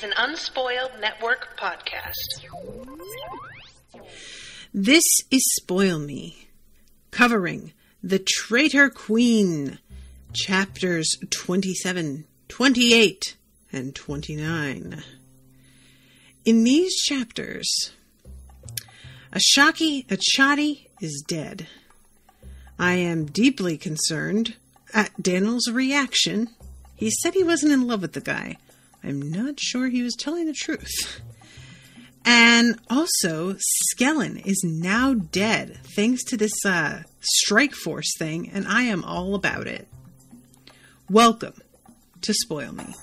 is an Unspoiled Network podcast. This is Spoil Me, covering The Traitor Queen, chapters 27, 28, and 29. In these chapters, Achadi is dead. I am deeply concerned at Dannyl's reaction. He said he wasn't in love with the guy. I'm not sure he was telling the truth. And also, Skellen is now dead thanks to this strike force thing, and I am all about it. Welcome to Spoil Me.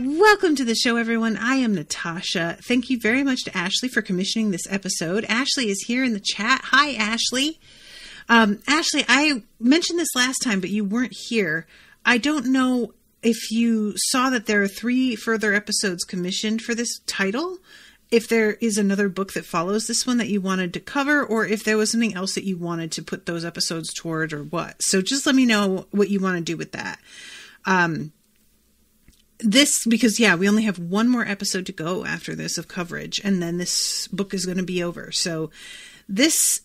Welcome to the show, everyone. I am Natasha. Thank you very much to Ashleigh for commissioning this episode. Ashleigh is here in the chat. Hi, Ashleigh. Ashleigh, I mentioned this last time, but you weren't here. I don't know if you saw that there are 3 further episodes commissioned for this title, if there is another book that follows this one that you wanted to cover, or if there was something else that you wanted to put those episodes toward, or what. So just let me know what you want to do with that. Because we only have one more episode to go after this of coverage, and then this book is going to be over. So this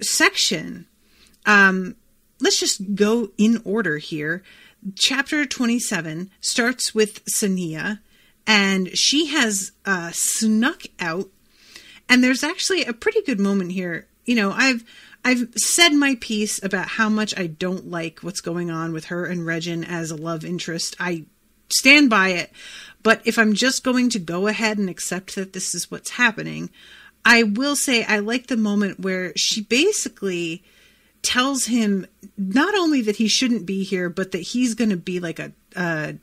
section, let's just go in order here. Chapter 27 starts with Sania, and she has snuck out, and there's actually a pretty good moment here. You know, I've said my piece about how much I don't like what's going on with her and Regin as a love interest. I stand by it, but if I'm just going to go ahead and accept that this is what's happening, I will say I like the moment where she basically tells him not only that he shouldn't be here, but that he's going to be like a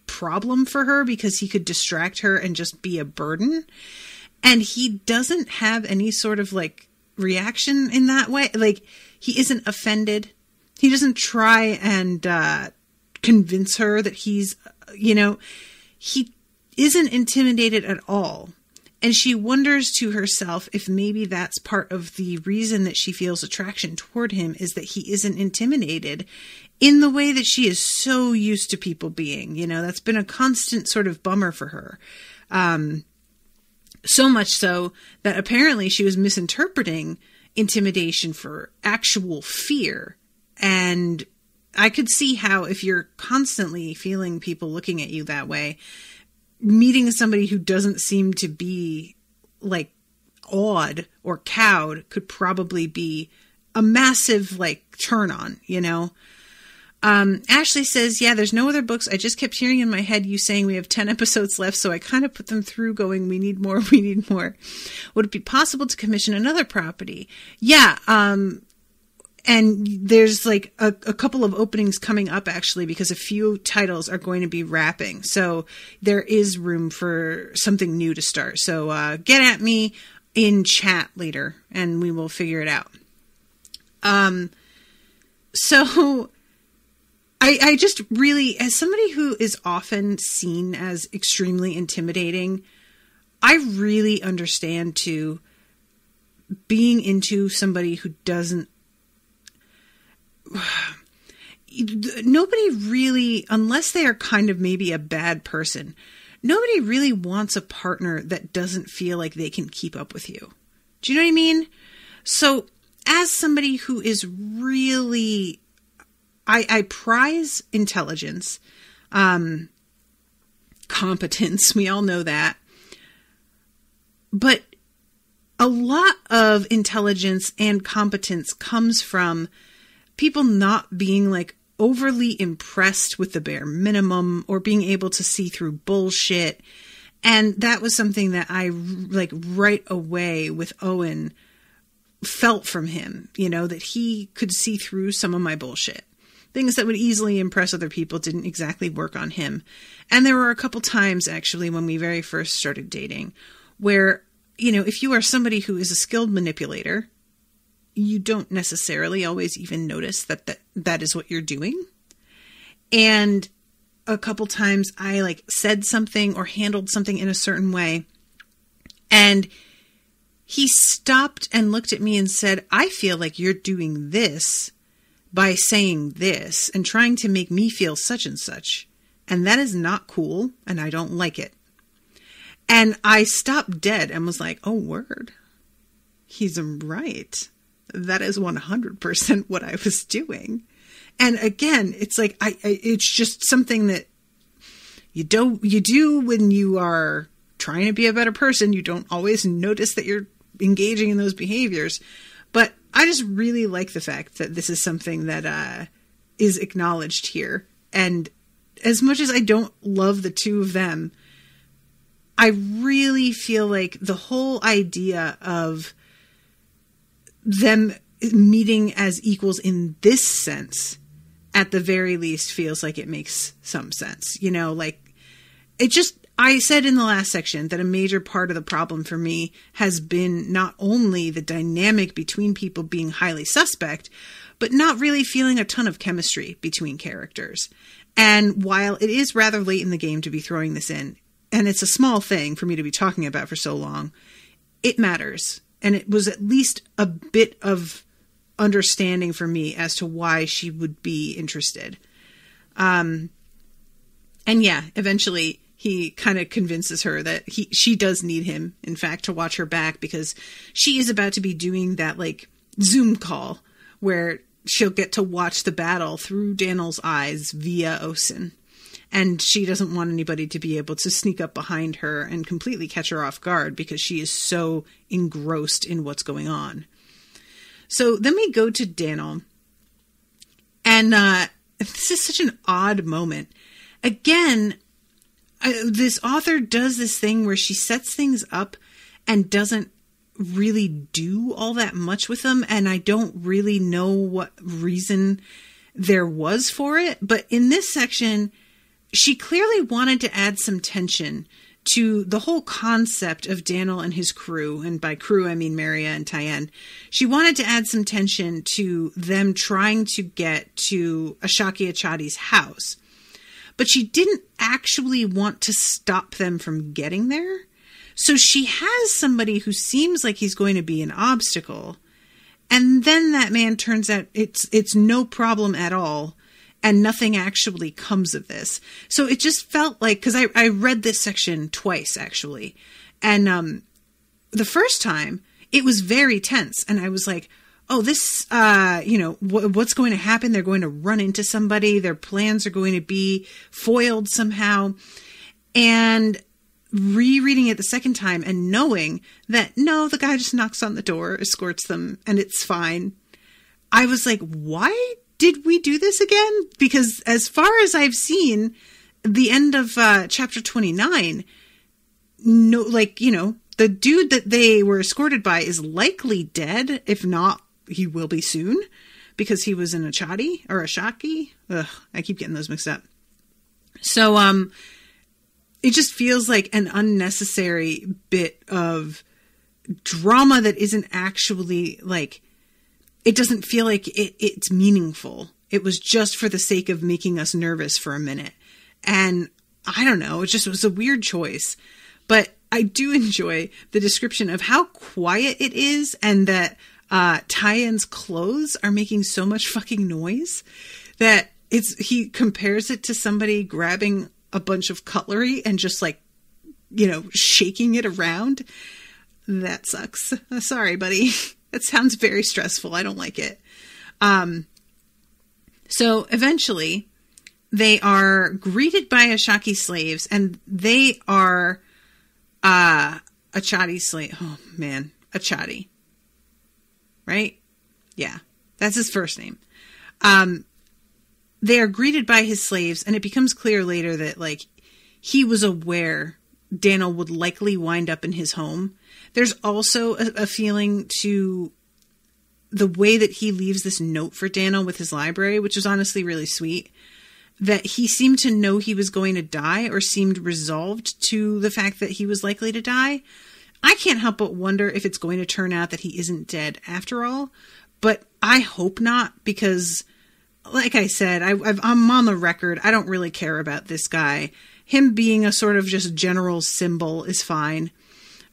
problem for her because he could distract her and just be a burden. And he doesn't have any sort of like reaction in that way. Like, he isn't offended. He doesn't try and convince her that he's, he isn't intimidated at all. And she wonders to herself if maybe that's part of the reason that she feels attraction toward him, is that he isn't intimidated in the way that she is so used to people being. That's been a constant sort of bummer for her. So much so that apparently she was misinterpreting intimidation for actual fear. And I could see how, if you're constantly feeling people looking at you that way, meeting somebody who doesn't seem to be like awed or cowed could probably be a massive like turn on, Ashleigh says, yeah, there's no other books. I just kept hearing in my head you saying we have 10 episodes left, so I kind of put them through going, we need more, we need more. Would it be possible to commission another property? Yeah, and there's like a couple of openings coming up, actually, because a few titles are going to be wrapping. So there is room for something new to start. So get at me in chat later and we will figure it out. So I just really, as somebody who is often seen as extremely intimidating, I really understand too being into somebody who doesn't, nobody really, unless they are kind of maybe a bad person, nobody really wants a partner that doesn't feel like they can keep up with you. Do you know what I mean? So as somebody who is really, I prize intelligence, competence, we all know that. But a lot of intelligence and competence comes from people not being like overly impressed with the bare minimum or being able to see through bullshit. And that was something that I like right away with Owen felt from him, that he could see through some of my bullshit. Things that would easily impress other people didn't exactly work on him. And there were a couple times actually when we very first started dating where, if you are somebody who is a skilled manipulator, you don't necessarily always even notice that is what you're doing. And a couple times I like said something or handled something in a certain way, and he stopped and looked at me and said, I feel like you're doing this by saying this and trying to make me feel such and such. And that is not cool, and I don't like it. And I stopped dead and was like, oh, word. He's right. That is 100% what I was doing. And again, it's like, it's just something that you do when you are trying to be a better person. You don't always notice that you're engaging in those behaviors. But I just really like the fact that this is something that is acknowledged here. And as much as I don't love the two of them, I really feel like the whole idea of them meeting as equals in this sense, at the very least, feels like it makes some sense. You know, like, it just, I said in the last section that a major part of the problem for me has been not only the dynamic between people being highly suspect, but not really feeling a ton of chemistry between characters. And while it is rather late in the game to be throwing this in, and it's a small thing for me to be talking about for so long, it matters. And it was at least a bit of understanding for me as to why she would be interested. And yeah, eventually he kind of convinces her that she does need him, in fact, to watch her back, because she is about to be doing that like Zoom call where she'll get to watch the battle through Dannyl's eyes via Osen. And she doesn't want anybody to be able to sneak up behind her and completely catch her off guard because she is so engrossed in what's going on. So then we go to Dannyl. And this is such an odd moment. Again, this author does this thing where she sets things up and doesn't really do all that much with them. And I don't really know what reason there was for it. But in this section, she clearly wanted to add some tension to the whole concept of Dannyl and his crew. And by crew, I mean Maria and Tyann. She wanted to add some tension to them trying to get to Ashleigh Achadi's house. But she didn't actually want to stop them from getting there. So she has somebody who seems like he's going to be an obstacle. And then that man turns out it's no problem at all. And nothing actually comes of this. So it just felt like, because I read this section twice, actually. And the first time, it was very tense. And I was like, oh, this, what's going to happen? They're going to run into somebody. Their plans are going to be foiled somehow. And rereading it the second time and knowing that, no, the guy just knocks on the door, escorts them, and it's fine. I was like, why did we do this again? Because as far as I've seen, the end of chapter 29, the dude that they were escorted by is likely dead. If not, he will be soon, because he was an Achadi or Ashaki. Ugh, I keep getting those mixed up. So, it just feels like an unnecessary bit of drama that isn't actually like, it doesn't feel like it's meaningful. It was just for the sake of making us nervous for a minute. And I don't know, it was a weird choice. But I do enjoy the description of how quiet it is and that Tyann's clothes are making so much fucking noise that he compares it to somebody grabbing a bunch of cutlery and just like, shaking it around. That sucks. Sorry, buddy. That sounds very stressful. I don't like it. So eventually they are greeted by Ashaki slaves, and they are Achadi slave. Oh man, Achadi. Right? Yeah. That's his first name. They are greeted by his slaves, and it becomes clear later that like he was aware Dannyl would likely wind up in his home. There's also a feeling to the way that he leaves this note for Dannyl with his library, which is honestly really sweet, that he seemed to know he was going to die, or seemed resolved to the fact that he was likely to die. I can't help but wonder if it's going to turn out that he isn't dead after all, but I hope not, because like I said, I'm on the record. I don't really care about this guy. Him being a sort of just general symbol is fine.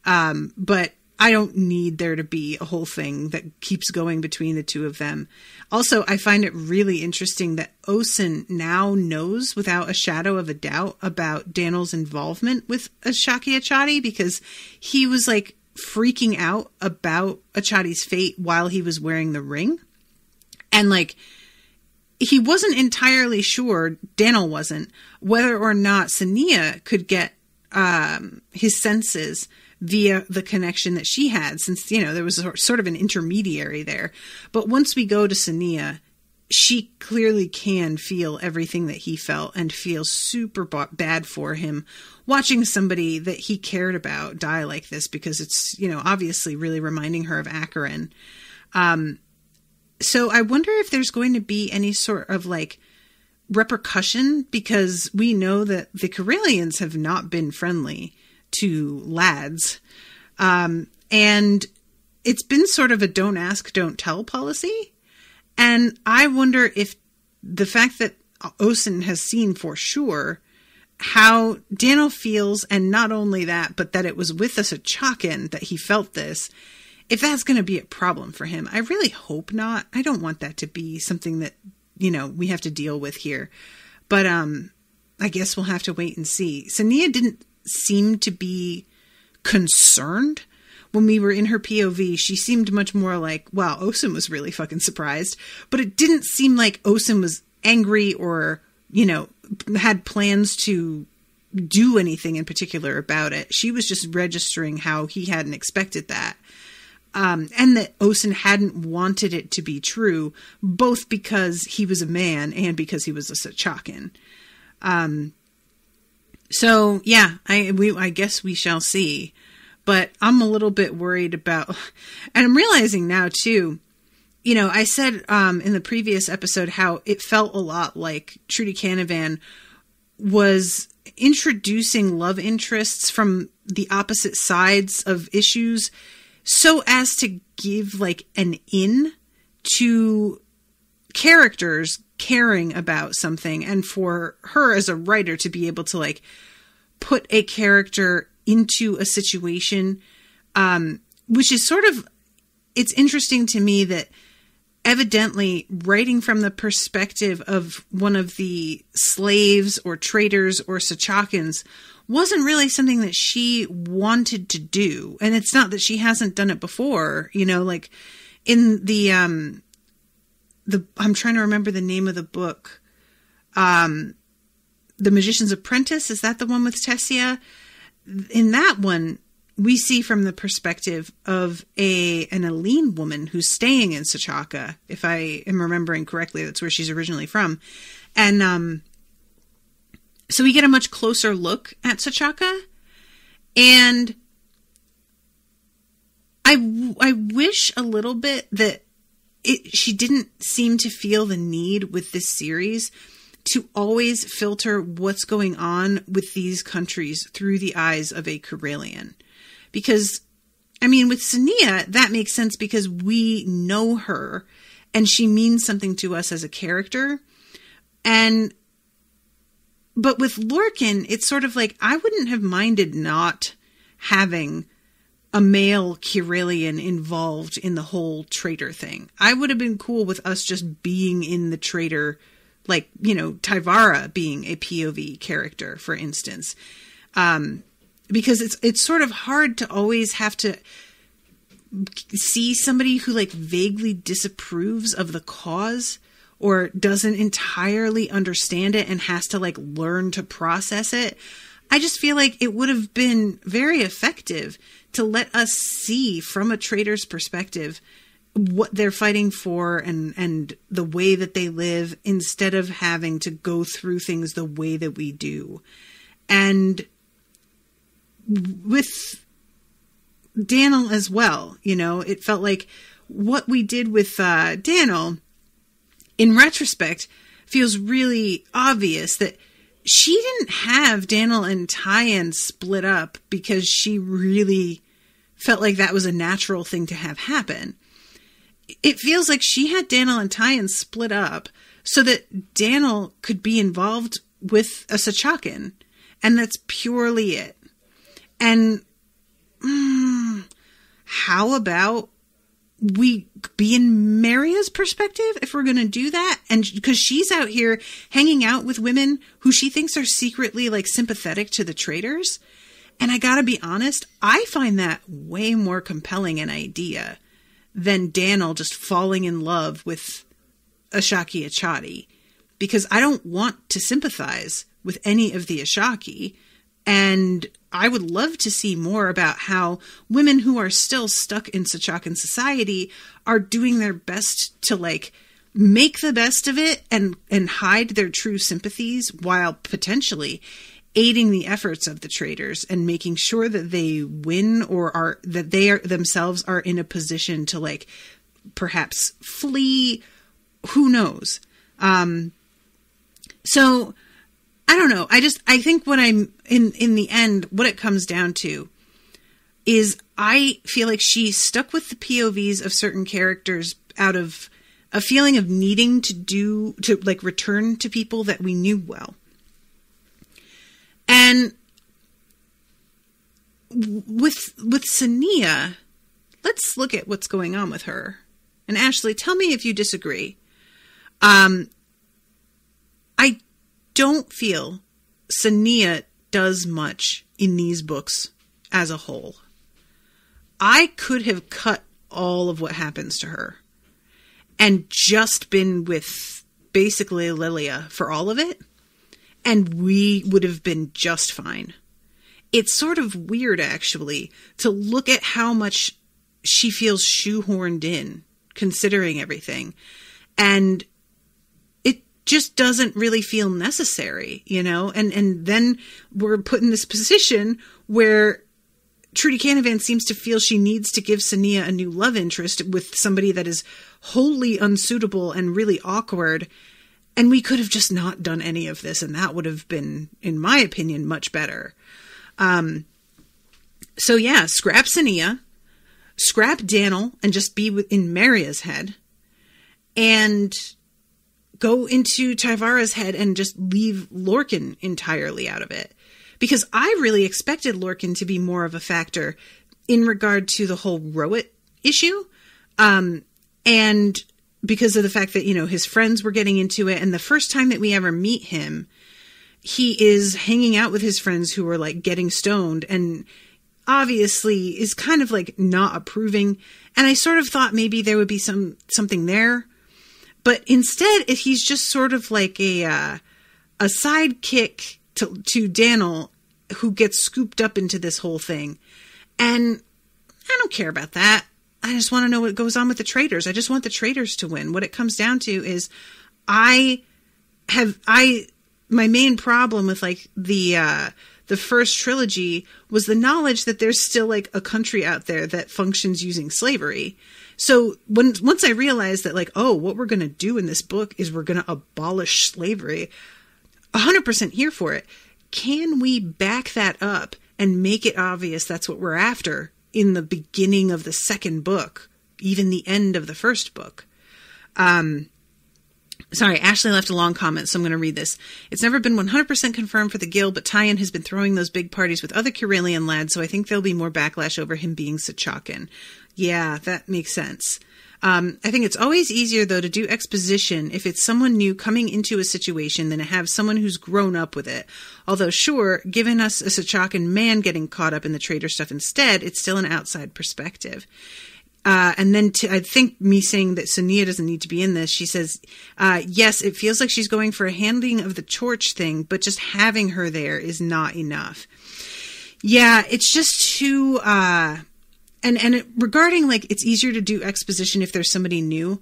But I don't need there to be a whole thing that keeps going between the two of them. Also, I find it really interesting that Osen now knows without a shadow of a doubt about Dannyl's involvement with Ashaki Achati, because he was like freaking out about Achati's fate while he was wearing the ring. And like, he wasn't entirely sure, Dannyl wasn't, whether or not Sania could get his senses via the connection that she had, since, you know, there was sort of an intermediary there. But once we go to Sania, she clearly can feel everything that he felt and feels super bad for him watching somebody that he cared about die like this, because it's, you know, obviously really reminding her of Acheron. So I wonder if there's going to be any sort of like repercussion, because we know that the Corellians have not been friendly to lads. And it's been sort of a don't ask, don't tell policy. And I wonder if the fact that Osen has seen for sure how Dannyl feels, and not only that, but that it was with us at Chakin that he felt this, if that's going to be a problem for him. I really hope not. I don't want that to be something that, you know, we have to deal with here. But I guess we'll have to wait and see. Sania didn't seem to be concerned when we were in her POV. She seemed much more like, wow, Osen was really fucking surprised. But it didn't seem like Osen was angry or, you know, had plans to do anything in particular about it. She was just registering how he hadn't expected that. And that Osen hadn't wanted it to be true, both because he was a man and because he was a Sachakin. So yeah, I guess we shall see, but I'm a little bit worried about, and I'm realizing now too, you know, I said, in the previous episode, how it felt a lot like Trudy Canavan was introducing love interests from the opposite sides of issues, so as to give like an in to characters caring about something, and for her as a writer to be able to like put a character into a situation, which is sort of, it's interesting to me that evidently writing from the perspective of one of the slaves or traitors or Sachakins wasn't really something that she wanted to do. And it's not that she hasn't done it before, you know, like in the I'm trying to remember the name of the book. The Magician's Apprentice. Is that the one with Tessia? In that one, we see from the perspective of an Aline woman who's staying in Sachaka. If I am remembering correctly, that's where she's originally from. And, so we get a much closer look at Sachaka, and I wish a little bit that she didn't seem to feel the need with this series to always filter what's going on with these countries through the eyes of a Corellian. Because, I mean, with Sania, that makes sense because we know her and she means something to us as a character. But with Lorcan, it's sort of like, I wouldn't have minded not having a male Corellian involved in the whole traitor thing. I would have been cool with us just being in the traitor, like, you know, Tyvara being a POV character, for instance. Because it's sort of hard to always have to see somebody who like vaguely disapproves of the cause or doesn't entirely understand it and has to like learn to process it. I just feel like it would have been very effective to let us see from a traitor's perspective what they're fighting for and the way that they live, instead of having to go through things the way that we do. And with Dannyl as well, you know, it felt like what we did with Dannyl, in retrospect, feels really obvious that she didn't have Dannyl and Tyan split up because she really felt like that was a natural thing to have happen. It feels like she had Dannyl and Tyan split up so that Dannyl could be involved with a Sachakin. And that's purely it. And how about we be in Maria's perspective if we're going to do that? And because she's out here hanging out with women who she thinks are secretly like sympathetic to the traitors. And I gotta be honest, I find that way more compelling an idea than Dannyl just falling in love with Ashaki Achati, because I don't want to sympathize with any of the Ashaki. And I would love to see more about how women who are still stuck in Sachakan society are doing their best to like make the best of it and hide their true sympathies while potentially aiding the efforts of the traitors and making sure that they win, or that they themselves are in a position to like perhaps flee. Who knows? So I don't know. I think what I'm in the end, what it comes down to is I feel like she stuck with the POVs of certain characters out of a feeling of needing to like return to people that we knew well. And with Sania, let's look at what's going on with her. And Ashleigh, tell me if you disagree. I don't feel Sania does much in these books as a whole. I could have cut all of what happens to her and just been with basically Lilia for all of it, and we would have been just fine. It's sort of weird, actually, to look at how much she feels shoehorned in, considering everything. And it just doesn't really feel necessary, you know? And then we're put in this position where Trudy Canavan seems to feel she needs to give Sania a new love interest with somebody that is wholly unsuitable and really awkward. And we could have just not done any of this, and that would have been, in my opinion, much better. So yeah, scrap Sania, scrap Dannyl, and just be in Maria's head, and go into Tyvara's head and just leave Lorcan entirely out of it. Because I really expected Lorcan to be more of a factor in regard to the whole Rowett issue. And because of the fact that, you know, his friends were getting into it. And the first time that we ever meet him, he is hanging out with his friends who are like getting stoned and obviously is kind of like not approving. And I sort of thought maybe there would be something there. But instead, he's just sort of like a sidekick to Dannyl, who gets scooped up into this whole thing. And I don't care about that. I just want to know what goes on with the traitors. I just want the traitors to win. What it comes down to is my main problem with like the first trilogy was the knowledge that there's still like a country out there that functions using slavery. So once I realized that like, oh, what we're going to do in this book is we're going to abolish slavery, 100% here for it. Can we back that up and make it obvious that's what we're after in the beginning of the second book, even the end of the first book? Sorry, Ashleigh left a long comment, so I'm going to read this. It's never been 100% confirmed for the Guild, but Tyon has been throwing those big parties with other Corellian lads, so I think there'll be more backlash over him being Sachakan. Yeah, that makes sense. I think it's always easier, though, to do exposition if it's someone new coming into a situation than to have someone who's grown up with it. Although, sure, giving us a Sachakan man getting caught up in the traitor stuff instead, it's still an outside perspective. And then I think me saying that Sania doesn't need to be in this, she says, yes, it feels like she's going for a handing of the torch thing, but just having her there is not enough. Yeah, it's just too... regarding, like, it's easier to do exposition if there's somebody new,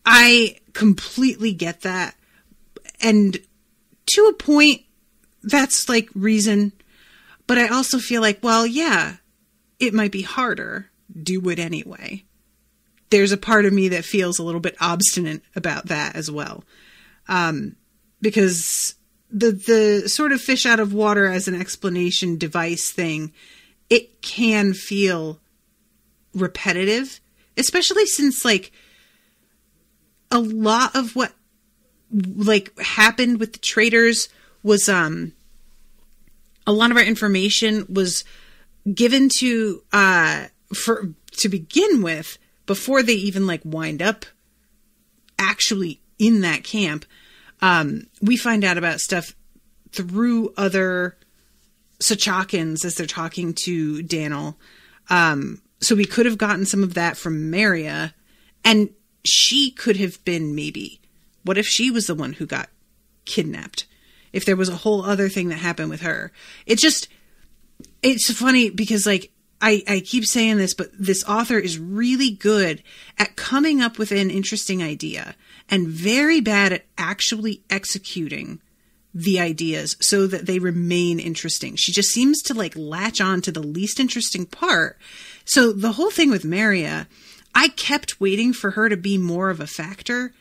I completely get that. And to a point, that's, like, reason. But I also feel like, well, yeah, it might be harder. Do it anyway. There's a part of me that feels a little bit obstinate about that as well. Because the sort of fish out of water as an explanation device thing, it can feel repetitive, especially since like a lot of what like happened with the traitors was a lot of our information was given to begin with before they even like wind up actually in that camp. We find out about stuff through other Sachakans as they're talking to Dannyl. So we could have gotten some of that from Maria, and she could have been maybe. What if she was the one who got kidnapped? If there was a whole other thing that happened with her? It's funny because like, I keep saying this, but this author is really good at coming up with an interesting idea and very bad at actually executing the ideas so that they remain interesting. She just seems to like latch on to the least interesting part. So the whole thing with Maria, I kept waiting for her to be more of a factor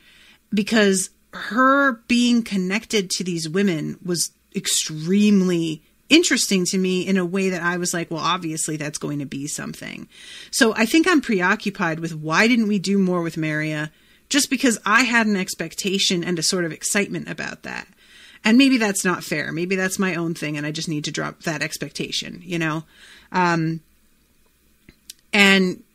because her being connected to these women was extremely interesting to me in a way that I was like, well, obviously that's going to be something. So I think I'm preoccupied with why didn't we do more with Maria, just because I had an expectation and a sort of excitement about that. And maybe that's not fair. Maybe that's my own thing and I just need to drop that expectation, you know? And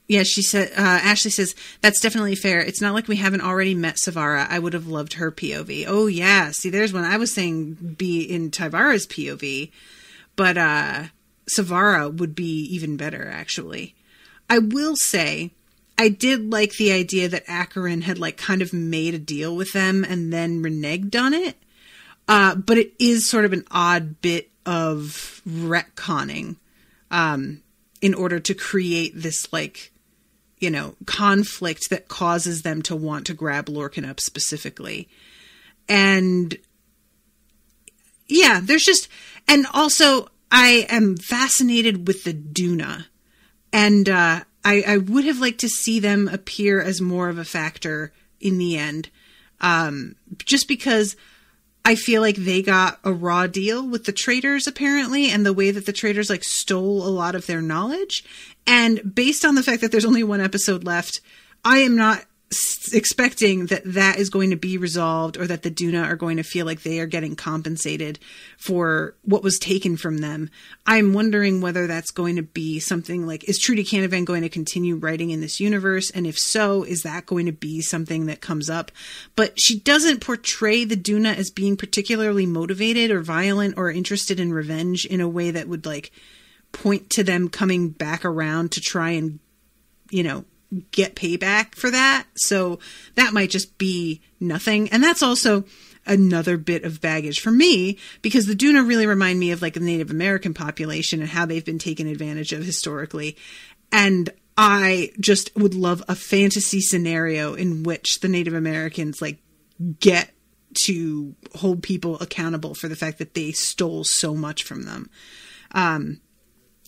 yeah, she said, Ashleigh says, that's definitely fair. It's not like we haven't already met Savara. I would have loved her POV. Oh yeah. See, there's when I was saying be in Tyvara's POV, but, Savara would be even better, actually. I will say, I did like the idea that Acheron had like kind of made a deal with them and then reneged on it. But it is sort of an odd bit of retconning, in order to create this like, you know, conflict that causes them to want to grab Lorcan up specifically. And yeah, there's just, and also I am fascinated with the Duna, and, I would have liked to see them appear as more of a factor in the end. Just because I feel like they got a raw deal with the traitors apparently, and the way that the traitors like stole a lot of their knowledge. And based on the fact that there's only one episode left, I am not expecting that that is going to be resolved or that the Duna are going to feel like they are getting compensated for what was taken from them. I'm wondering whether that's going to be something like, is Trudy Canavan going to continue writing in this universe? And if so, is that going to be something that comes up? But she doesn't portray the Duna as being particularly motivated or violent or interested in revenge in a way that would like point to them coming back around to try and, you know, get payback for that. So that might just be nothing. And that's also another bit of baggage for me, because the Duna really remind me of like the Native American population and how they've been taken advantage of historically. And I just would love a fantasy scenario in which the Native Americans like get to hold people accountable for the fact that they stole so much from them.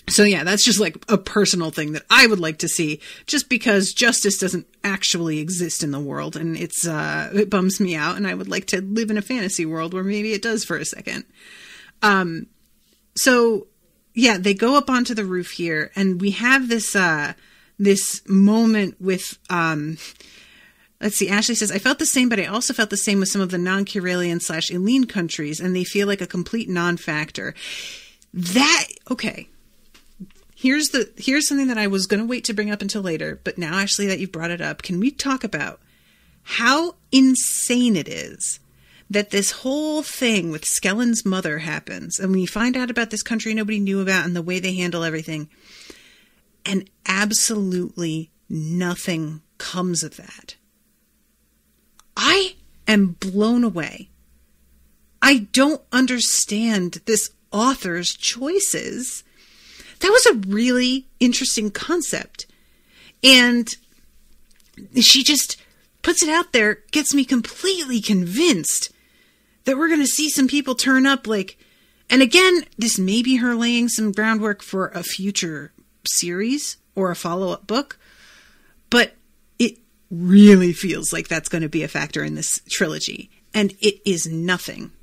So yeah, that's just like a personal thing that I would like to see, just because justice doesn't actually exist in the world, and it bums me out, and I would like to live in a fantasy world where maybe it does for a second. So yeah, they go up onto the roof here, and we have this moment with, let's see, Ashleigh says, I felt the same, but I also felt the same with some of the non-Kiralian/Elene countries, and they feel like a complete non-factor. Okay. Here's something that I was going to wait to bring up until later, but now, Ashleigh, that you've brought it up, can we talk about how insane it is that this whole thing with Skellen's mother happens, and we find out about this country nobody knew about and the way they handle everything, and absolutely nothing comes of that. I am blown away. I don't understand this author's choices. That was a really interesting concept. And she just puts it out there, gets me completely convinced that we're going to see some people turn up like, and again, this may be her laying some groundwork for a future series or a follow-up book, but it really feels like that's going to be a factor in this trilogy. And it is nothing.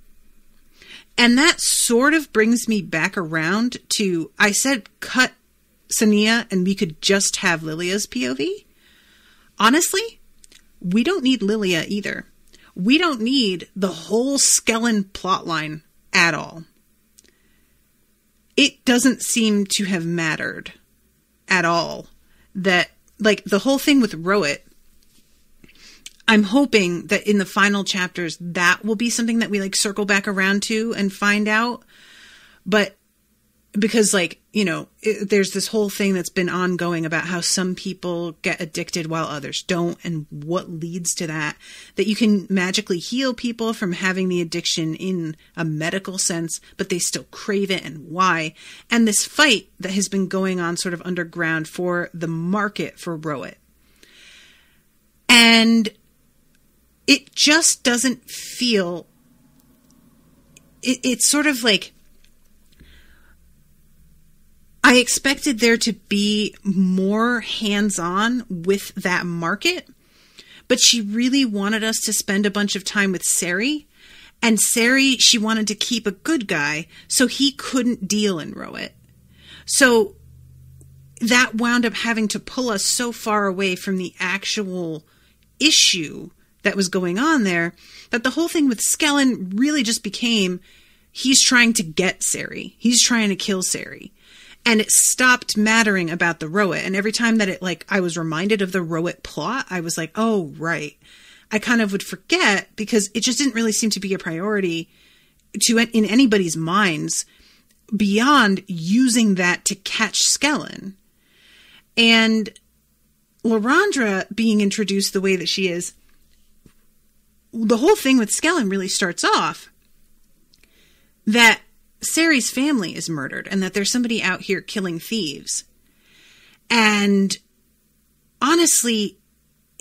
And that sort of brings me back around to, I said cut Sania and we could just have Lilia's POV. Honestly, we don't need Lilia either. We don't need the whole Skellen plotline at all. It doesn't seem to have mattered at all that, like, the whole thing with Rowett, I'm hoping that in the final chapters, that will be something that we, like, circle back around to and find out. But because, like, you know, there's this whole thing that's been ongoing about how some people get addicted while others don't, and what leads to that you can magically heal people from having the addiction in a medical sense, but they still crave it, and why. And this fight that has been going on sort of underground for the market for Rowett. And it just doesn't feel... It's sort of like... I expected there to be more hands-on with that market, but she really wanted us to spend a bunch of time with Sari, and Sari, she wanted to keep a good guy, so he couldn't deal in Rowett. So that wound up having to pull us so far away from the actual issue that was going on there, that the whole thing with Skellen really just became, he's trying to get Sari. He's trying to kill Sari. And it stopped mattering about the Rowett. And every time that I was reminded of the Rowett plot, I was like, oh, right. I kind of would forget because it just didn't really seem to be a priority in anybody's minds beyond using that to catch Skellen. And Laurandra being introduced the way that she is, the whole thing with Skellen really starts off that Sari's family is murdered and that there's somebody out here killing thieves. And honestly,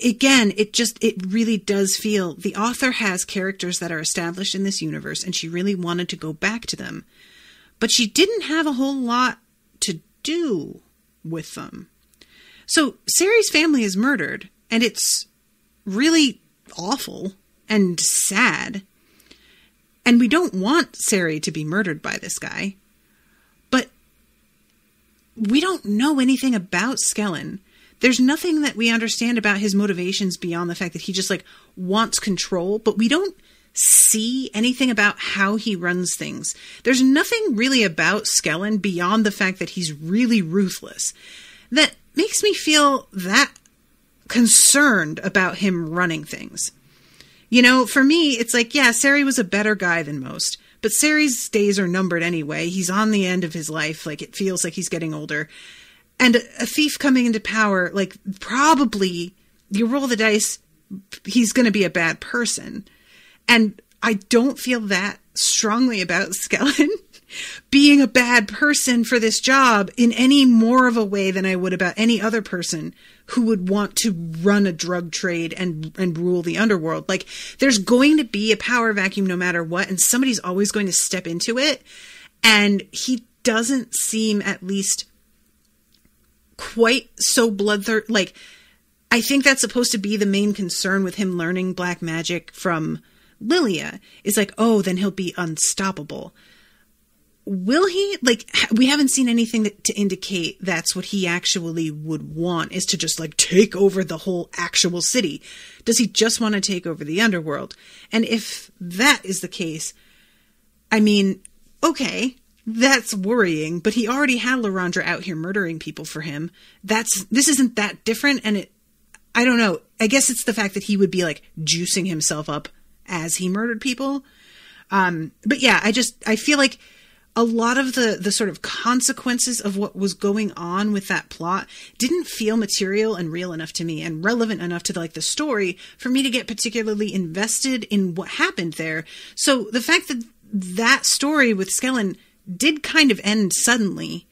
again, it really does feel the author has characters that are established in this universe and she really wanted to go back to them, but she didn't have a whole lot to do with them. So Sari's family is murdered and it's really awful and sad. And we don't want Sari to be murdered by this guy. But we don't know anything about Skellen. There's nothing that we understand about his motivations beyond the fact that he just, like, wants control. But we don't see anything about how he runs things. There's nothing really about Skellen beyond the fact that he's really ruthless. That makes me feel that concerned about him running things. You know, for me, it's like, yeah, Sari was a better guy than most, but Sari's days are numbered anyway. He's on the end of his life. Like, it feels like he's getting older. And a thief coming into power, like, probably, you roll the dice, he's going to be a bad person. And I don't feel that strongly about Skellen being a bad person for this job in any more of a way than I would about any other person who would want to run a drug trade and rule the underworld. Like, there's going to be a power vacuum no matter what, and somebody's always going to step into it. And he doesn't seem, at least, quite so bloodthirsty. Like, I think that's supposed to be the main concern with him learning black magic from Lilia, is like, oh, then he'll be unstoppable. Will he? Like, we haven't seen anything to indicate that's what he actually would want, is to just, like, take over the whole actual city. Does he just want to take over the underworld? And if that is the case, I mean, okay, that's worrying, but he already had Laurandra out here murdering people for him. This isn't that different, and I don't know. I guess it's the fact that he would be, like, juicing himself up as he murdered people. But yeah, I feel like a lot of the sort of consequences of what was going on with that plot didn't feel material and real enough to me and relevant enough to, like, the story for me to get particularly invested in what happened there. So the fact that that story with Skellen did kind of end suddenly,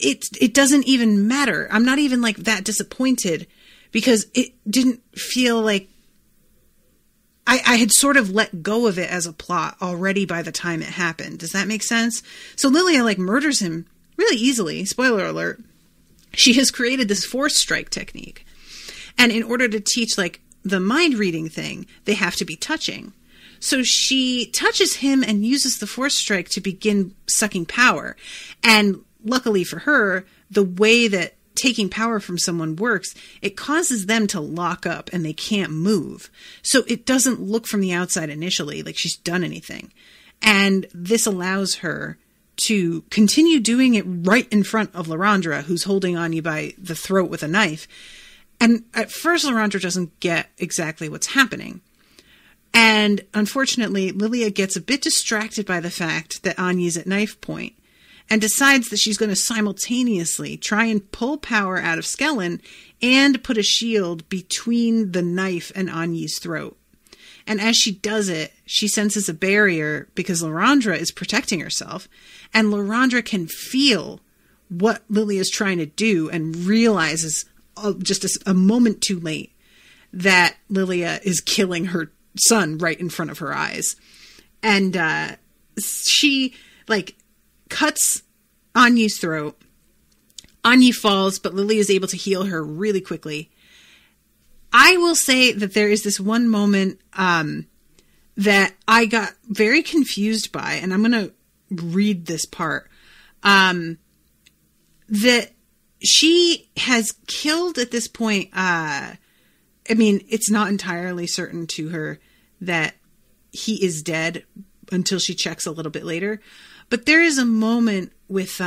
it doesn't even matter. I'm not even, like, that disappointed because it didn't feel like I had sort of let go of it as a plot already by the time it happened. Does that make sense? So Lilia, like, murders him really easily. Spoiler alert. She has created this force strike technique. And in order to teach, like, the mind reading thing, they have to be touching. So she touches him and uses the force strike to begin sucking power. And luckily for her, the way that taking power from someone works, it causes them to lock up and they can't move. So it doesn't look from the outside initially like she's done anything. And this allows her to continue doing it right in front of Larandra, who's holding Anya by the throat with a knife. And at first, Larandra doesn't get exactly what's happening. And unfortunately, Lilia gets a bit distracted by the fact that Anya's at knife point and decides that she's going to simultaneously try and pull power out of Skellen and put a shield between the knife and Anya's throat. And as she does it, she senses a barrier because Larandra is protecting herself, and Larandra can feel what Lilia is trying to do and realizes just a moment too late that Lilia is killing her son right in front of her eyes. And she cuts Anya's throat. Anya falls, but Lilia is able to heal her really quickly. I will say that there is this one moment that I got very confused by, and I'm going to read this part, that she has killed at this point. I mean, it's not entirely certain to her that he is dead until she checks a little bit later. But there is a moment with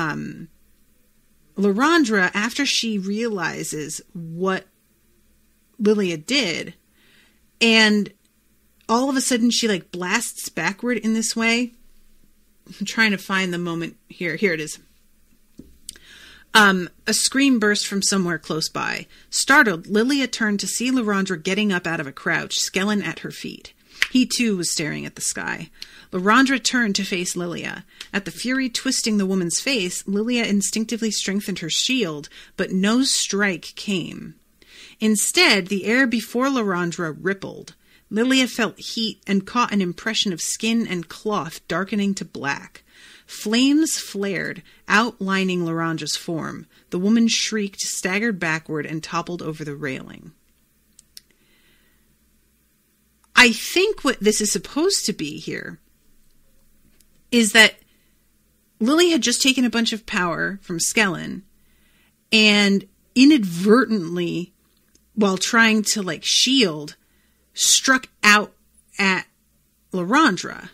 Larandra after she realizes what Lilia did, and all of a sudden she blasts backward in this way. I'm trying to find the moment here. Here it is. A scream burst from somewhere close by. Startled, Lilia turned to see Larandra getting up out of a crouch, Skellen at her feet. He too was staring at the sky. Larandra turned to face Lilia. At the fury twisting the woman's face, Lilia instinctively strengthened her shield, but no strike came. Instead, the air before Larandra rippled. Lilia felt heat and caught an impression of skin and cloth darkening to black. Flames flared, outlining Larandra's form. The woman shrieked, staggered backward, and toppled over the railing. I think what this is supposed to be here is that Lily had just taken a bunch of power from Skellen and inadvertently, while trying to shield, struck out at Larandra.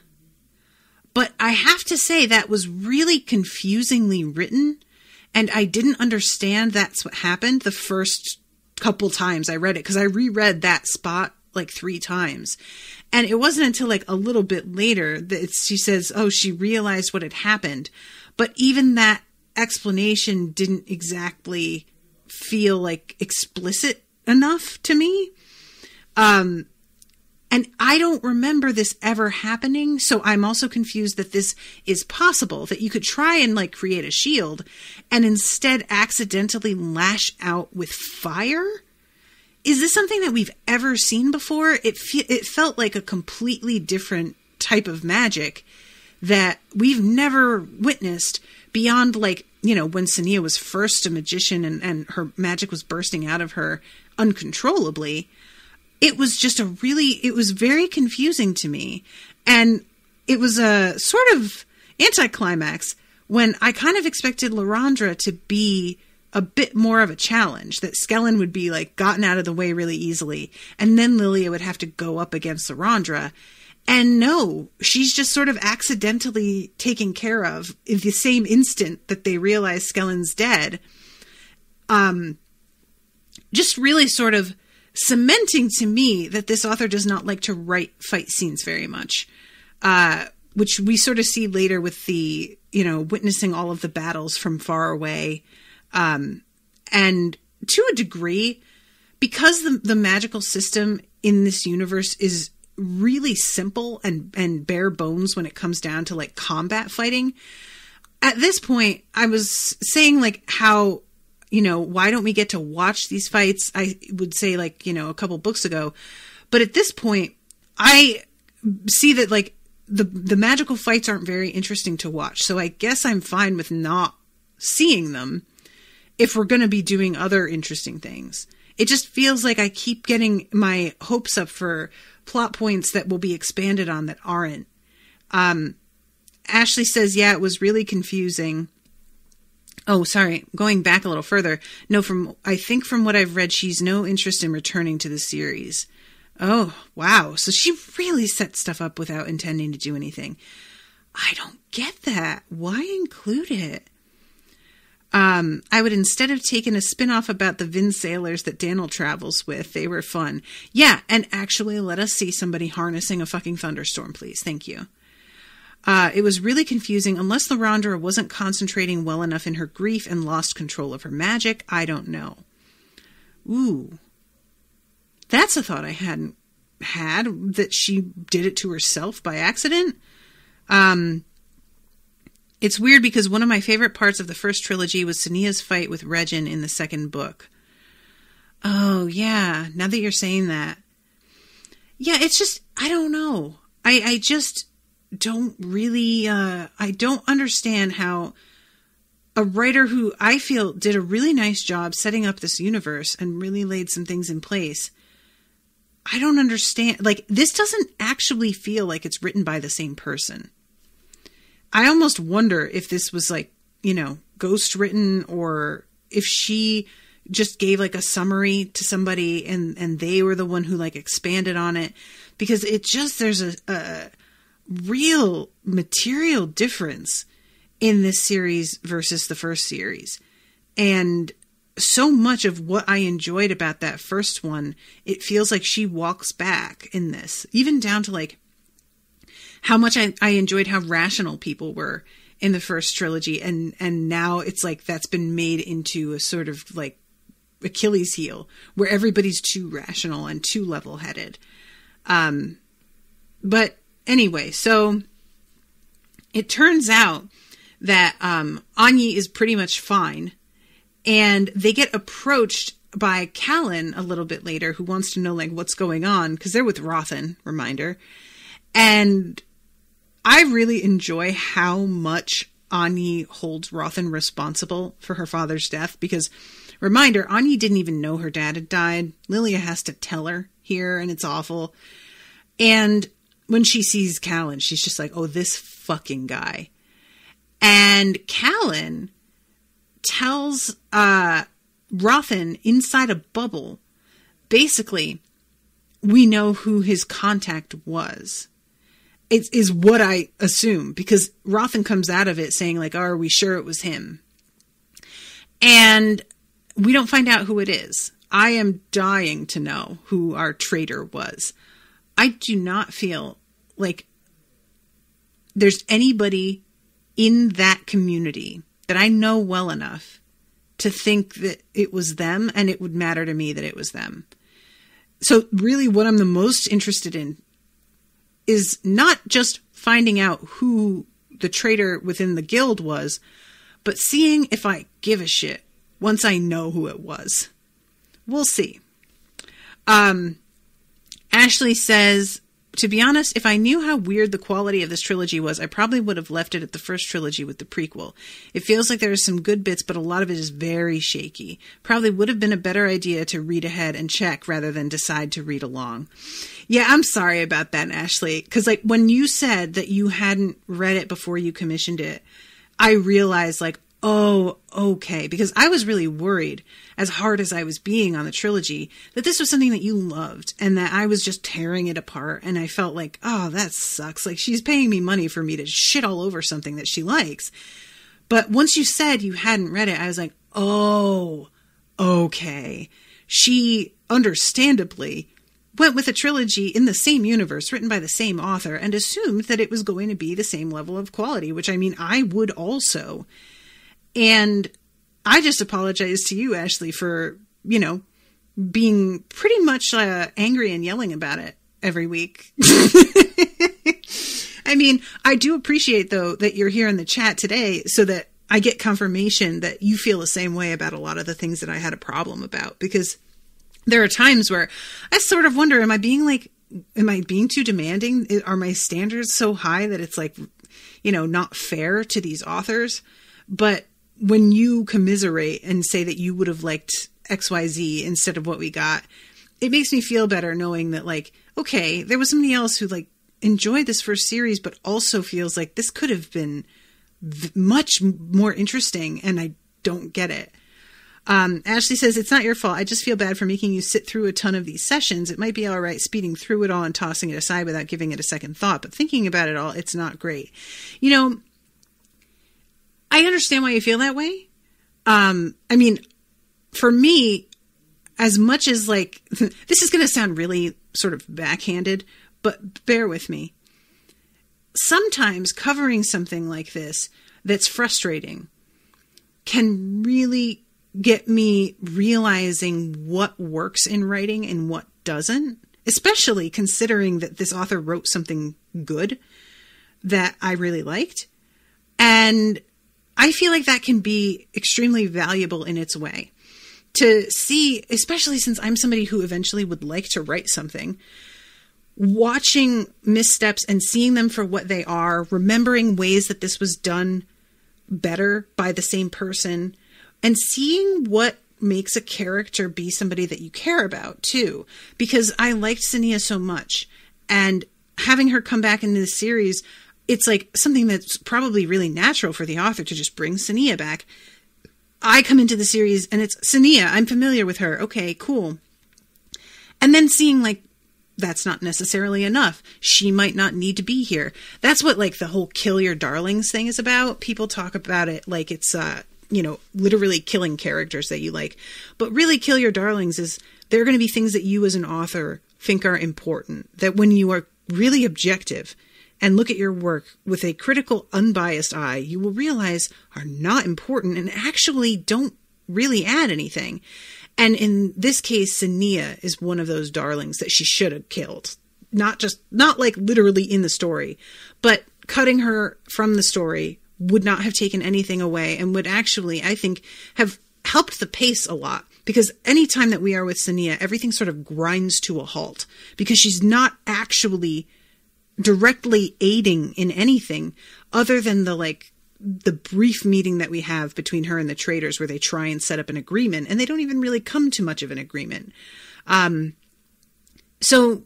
But I have to say that was really confusingly written, and I didn't understand that's what happened the first couple times I read it, because I reread that spot 3 times. And it wasn't until a little bit later that she says, oh, she realized what had happened. But even that explanation didn't exactly feel explicit enough to me. And I don't remember this ever happening, so I'm also confused that this is possible, that you could try and create a shield and instead accidentally lash out with fire. Is this something that we've ever seen before? It felt like a completely different type of magic that we've never witnessed beyond when Sania was first a magician and her magic was bursting out of her uncontrollably. It was just it was very confusing to me. And it was a sort of anticlimax when I kind of expected Larandra to be a bit more of a challenge, that Skellen would be gotten out of the way really easily. And then Lilia would have to go up against Larandra. And no, she's just sort of accidentally taken care of in the same instant that they realize Skellen's dead. Just really sort of cementing to me that this author does not like to write fight scenes very much, which we sort of see later with the, witnessing all of the battles from far away. And to a degree, because the magical system in this universe is really simple and bare bones when it comes down to combat fighting, at this point, I was saying how, why don't we get to watch these fights? I would say a couple books ago, but at this point, I see that the magical fights aren't very interesting to watch. So I guess I'm fine with not seeing them if we're going to be doing other interesting things. It just feels like I keep getting my hopes up for plot points that will be expanded on that aren't. Ashleigh says, yeah, it was really confusing. Oh, sorry. Going back a little further. No, I think from what I've read, she's no interest in returning to the series. Oh, wow. So she really set stuff up without intending to do anything. I don't get that. Why include it? I would instead have taken a spin-off about the Vin sailors that Dannyl travels with. They were fun. Yeah, and actually let us see somebody harnessing a fucking thunderstorm, please. Thank you. It was really confusing. Unless the Wanderer wasn't concentrating well enough in her grief and lost control of her magic, I don't know. Ooh. That's a thought I hadn't had, that she did it to herself by accident. It's weird because one of my favorite parts of the first trilogy was Sania's fight with Regin in the second book. Oh, yeah. Now that you're saying that. Yeah, it's just, I don't know. I just don't really, I don't understand how a writer who I feel did a really nice job setting up this universe and really laid some things in place. I don't understand. Like, this doesn't actually feel like it's written by the same person. I almost wonder if this was like, you know, ghost written, or if she just gave like a summary to somebody and they were the one who like expanded on it, because it just, there's a real material difference in this series versus the first series. And so much of what I enjoyed about that first one, it feels like she walks back in this, even down to like how much I enjoyed how rational people were in the first trilogy. And now it's like that's been made into a sort of like Achilles heel where everybody's too rational and too level headed. But anyway, so it turns out that Anya is pretty much fine, and they get approached by Callan a little bit later, who wants to know like what's going on, because they're with Rothan, reminder. And I really enjoy how much Anya holds Rothan responsible for her father's death, because, reminder, Anya didn't even know her dad had died. Lilia has to tell her here, and it's awful. And when she sees Callan, she's just like, oh, this fucking guy. And Callan tells Rothan inside a bubble, basically, we know who his contact was. It is what I assume, because Rothan comes out of it saying like, oh, are we sure it was him? And we don't find out who it is. I am dying to know who our traitor was. I do not feel like there's anybody in that community that I know well enough to think that it was them, and it would matter to me that it was them. So really what I'm the most interested in is not just finding out who the traitor within the guild was, but seeing if I give a shit once I know who it was. We'll see. Ashleigh says, to be honest, if I knew how weird the quality of this trilogy was, I probably would have left it at the first trilogy with the prequel. It feels like there are some good bits, but a lot of it is very shaky. Probably would have been a better idea to read ahead and check rather than decide to read along. Yeah, I'm sorry about that, Ashleigh, because like when you said that you hadn't read it before you commissioned it, I realized like, oh, okay, because I was really worried, as hard as I was being on the trilogy, that this was something that you loved and that I was just tearing it apart. And I felt like, oh, that sucks. Like, she's paying me money for me to shit all over something that she likes. But once you said you hadn't read it, I was like, oh, okay. She understandably went with a trilogy in the same universe written by the same author and assumed that it was going to be the same level of quality, which I mean, I would also. And I just apologize to you, Ashleigh, for, you know, being pretty much angry and yelling about it every week. I mean, I do appreciate, though, that you're here in the chat today so that I get confirmation that you feel the same way about a lot of the things that I had a problem about. Because there are times where I sort of wonder, am I being too demanding? Are my standards so high that it's like, you know, not fair to these authors? But when you commiserate and say that you would have liked XYZ instead of what we got, it makes me feel better knowing that, like, okay, there was somebody else who, like, enjoyed this first series, but also feels like this could have been much more interesting, and I don't get it. Ashleigh says, it's not your fault. I just feel bad for making you sit through a ton of these sessions. It might be all right speeding through it all and tossing it aside without giving it a second thought, but thinking about it all, it's not great. You know, I understand why you feel that way. I mean, for me, as much as like, this is going to sound really sort of backhanded, but bear with me. Sometimes covering something like this that's frustrating can really get me realizing what works in writing and what doesn't, especially considering that this author wrote something good that I really liked. And I feel like that can be extremely valuable in its way to see, especially since I'm somebody who eventually would like to write something, watching missteps and seeing them for what they are, remembering ways that this was done better by the same person, and seeing what makes a character be somebody that you care about too. Because I liked Sania so much, and having her come back into the series, it's like something that's probably really natural for the author to just bring Sania back. I come into the series and it's Sania. I'm familiar with her. Okay, cool. And then seeing like, that's not necessarily enough. She might not need to be here. That's what like the whole kill your darlings thing is about. People talk about it like it's, you know, literally killing characters that you like. But really, kill your darlings is there are going to be things that you as an author think are important, that when you are really objective and look at your work with a critical, unbiased eye, you will realize are not important and actually don't really add anything. And in this case, Sania is one of those darlings that she should have killed. Not like literally in the story, but cutting her from the story would not have taken anything away and would actually, I think, have helped the pace a lot. Because anytime that we are with Sania, everything sort of grinds to a halt because she's not actually directly aiding in anything other than the brief meeting that we have between her and the traitors where they try and set up an agreement and they don't even really come to much of an agreement. So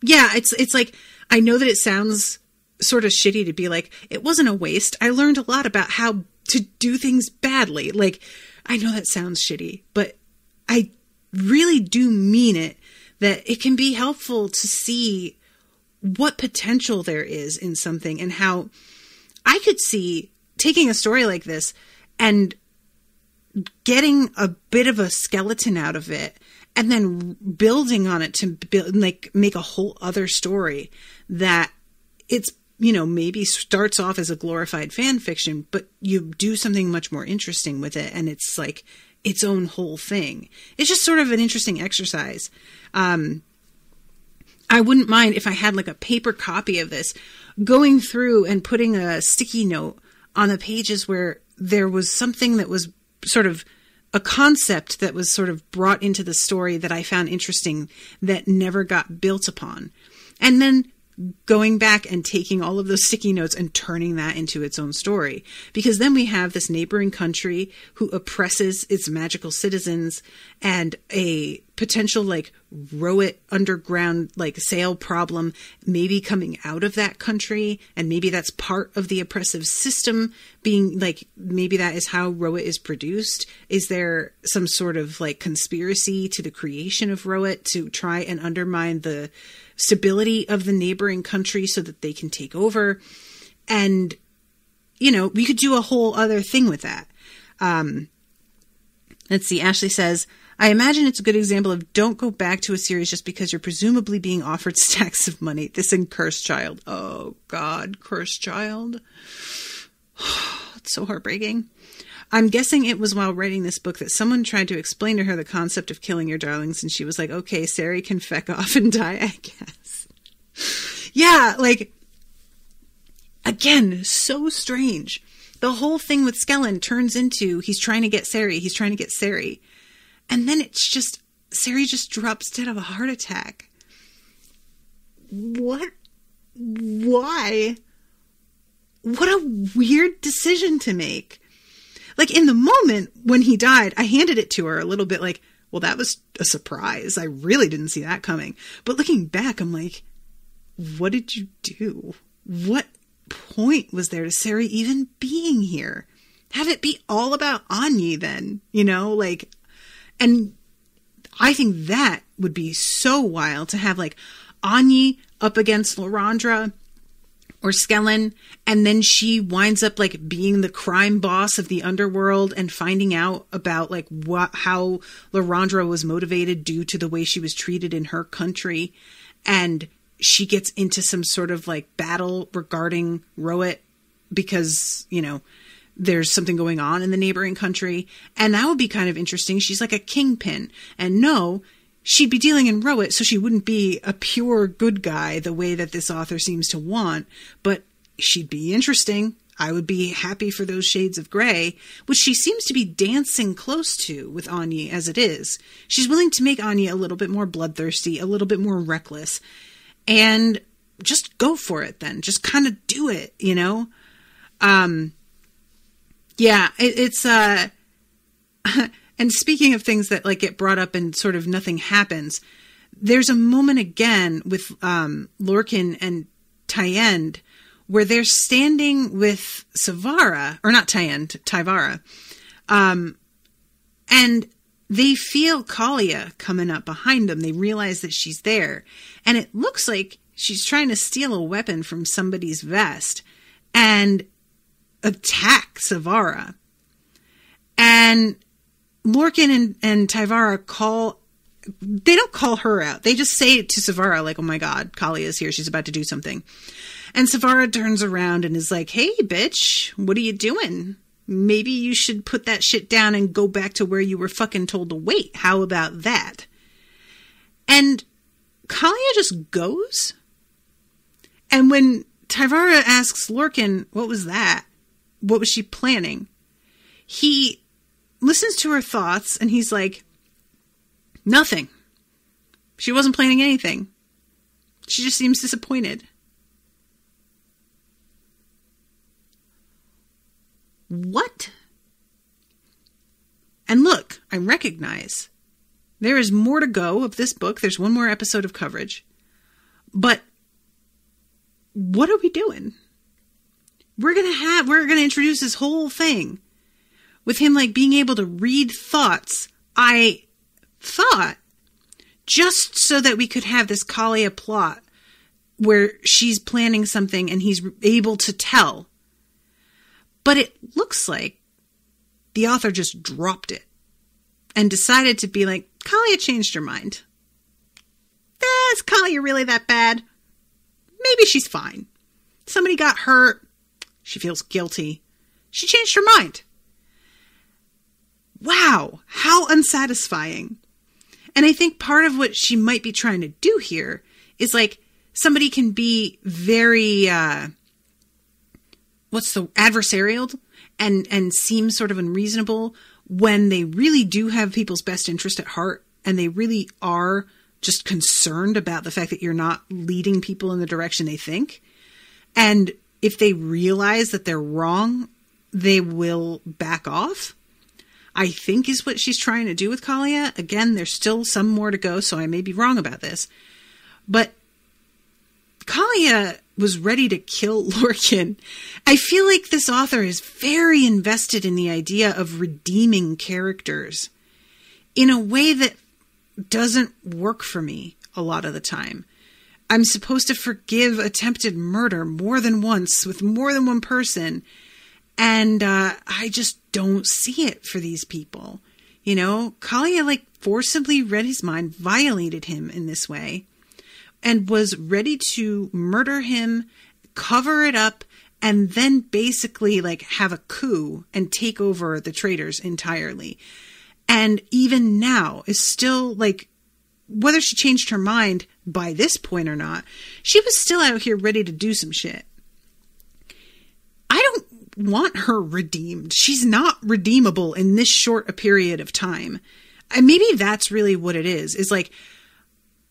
yeah, it's like, I know that it sounds sort of shitty to be like, it wasn't a waste. I learned a lot about how to do things badly. Like, I know that sounds shitty, but I really do mean it, that it can be helpful to see what potential there is in something and how I could see taking a story like this and getting a bit of a skeleton out of it and then building on it to build, like, make a whole other story that it's, you know, maybe starts off as a glorified fan fiction, but you do something much more interesting with it. And it's like its own whole thing. It's just sort of an interesting exercise. I wouldn't mind if I had like a paper copy of this, going through and putting a sticky note on the pages where there was something that was sort of a concept that was sort of brought into the story that I found interesting that never got built upon. And then going back and taking all of those sticky notes and turning that into its own story. Because then we have this neighboring country who oppresses its magical citizens and a potential like Rowett underground like sale problem maybe coming out of that country. And maybe that's part of the oppressive system being like, maybe that is how Rowett is produced. Is there some sort of like conspiracy to the creation of Rowett to try and undermine the stability of the neighboring country so that they can take over? And, you know, we could do a whole other thing with that. Let's see. Ashleigh says, I imagine it's a good example of don't go back to a series just because you're presumably being offered stacks of money. This and Cursed Child. Oh God, Cursed Child. It's so heartbreaking. I'm guessing it was while writing this book that someone tried to explain to her the concept of killing your darlings, and she was like, okay, Sari can feck off and die, I guess. Yeah, like, again, so strange. The whole thing with Skellen turns into he's trying to get Sari. And then it's just, Sari just drops dead of a heart attack. What? Why? What a weird decision to make. Like, in the moment when he died, I handed it to her a little bit like, well, that was a surprise. I really didn't see that coming. But looking back, I'm like, what did you do? What point was there to Sari even being here? have it be all about Anya then, like, and I think that would be so wild to have like Anya up against Laurandra or Skellen, and then she winds up like being the crime boss of the underworld and finding out about like how Laurandra was motivated due to the way she was treated in her country, and she gets into some sort of like battle regarding Rowett because, there's something going on in the neighboring country. And that would be kind of interesting. She's like a kingpin. And no, she'd be dealing in Rowett, so she wouldn't be a pure good guy the way that this author seems to want. But she'd be interesting. I would be happy for those shades of gray, which she seems to be dancing close to with Anya as it is. She's willing to make Anya a little bit more bloodthirsty, a little bit more reckless. And just go for it then. Just kind of do it, Yeah, it's, and speaking of things that like get brought up and sort of nothing happens, there's a moment again with, Lorcan and Tyend where they're standing with Savara, or not Tyend, Tyvara, and they feel Kalia coming up behind them. They realize that she's there, and it looks like she's trying to steal a weapon from somebody's vest and attack Savara. And Lorcan and Tyvara they don't call her out. They just say it to Savara, like, oh my God, Kalia's here. She's about to do something. And Savara turns around and is like, hey, bitch, what are you doing? Maybe you should put that shit down and go back to where you were fucking told to wait. How about that? And Kalia just goes. And when Tyvara asks Lorcan, what was that? What was she planning? He listens to her thoughts and he's like, nothing. She wasn't planning anything. She just seems disappointed. What? And look, I recognize there is more to go of this book. There's one more episode of coverage. But what are we doing? We're going to introduce this whole thing with him like being able to read thoughts. I thought just so that we could have this Kalia plot where she's planning something and he's able to tell. But it looks like the author just dropped it and decided to be like, Kalia changed her mind. Is Kalia really that bad? Maybe she's fine. Somebody got hurt. She feels guilty. She changed her mind. Wow, how unsatisfying. And I think part of what she might be trying to do here is like somebody can be very, adversarial and seem sort of unreasonable when they really do have people's best interest at heart and they really are just concerned about the fact that you're not leading people in the direction they think. And if they realize that they're wrong, they will back off, I think is what she's trying to do with Kalia. Again, there's still some more to go, so I may be wrong about this. But Kalia was ready to kill Lorcan. I feel like this author is very invested in the idea of redeeming characters in a way that doesn't work for me a lot of the time. I'm supposed to forgive attempted murder more than once with more than one person. And I just don't see it for these people. You know, Kalia like forcibly read his mind, violated him in this way, and was ready to murder him, cover it up, and then basically like have a coup and take over the traitors entirely. And even now is still like, whether she changed her mind by this point or not, she was still out here ready to do some shit. I don't want her redeemed. She's not redeemable in this short a period of time. And maybe that's really what it is like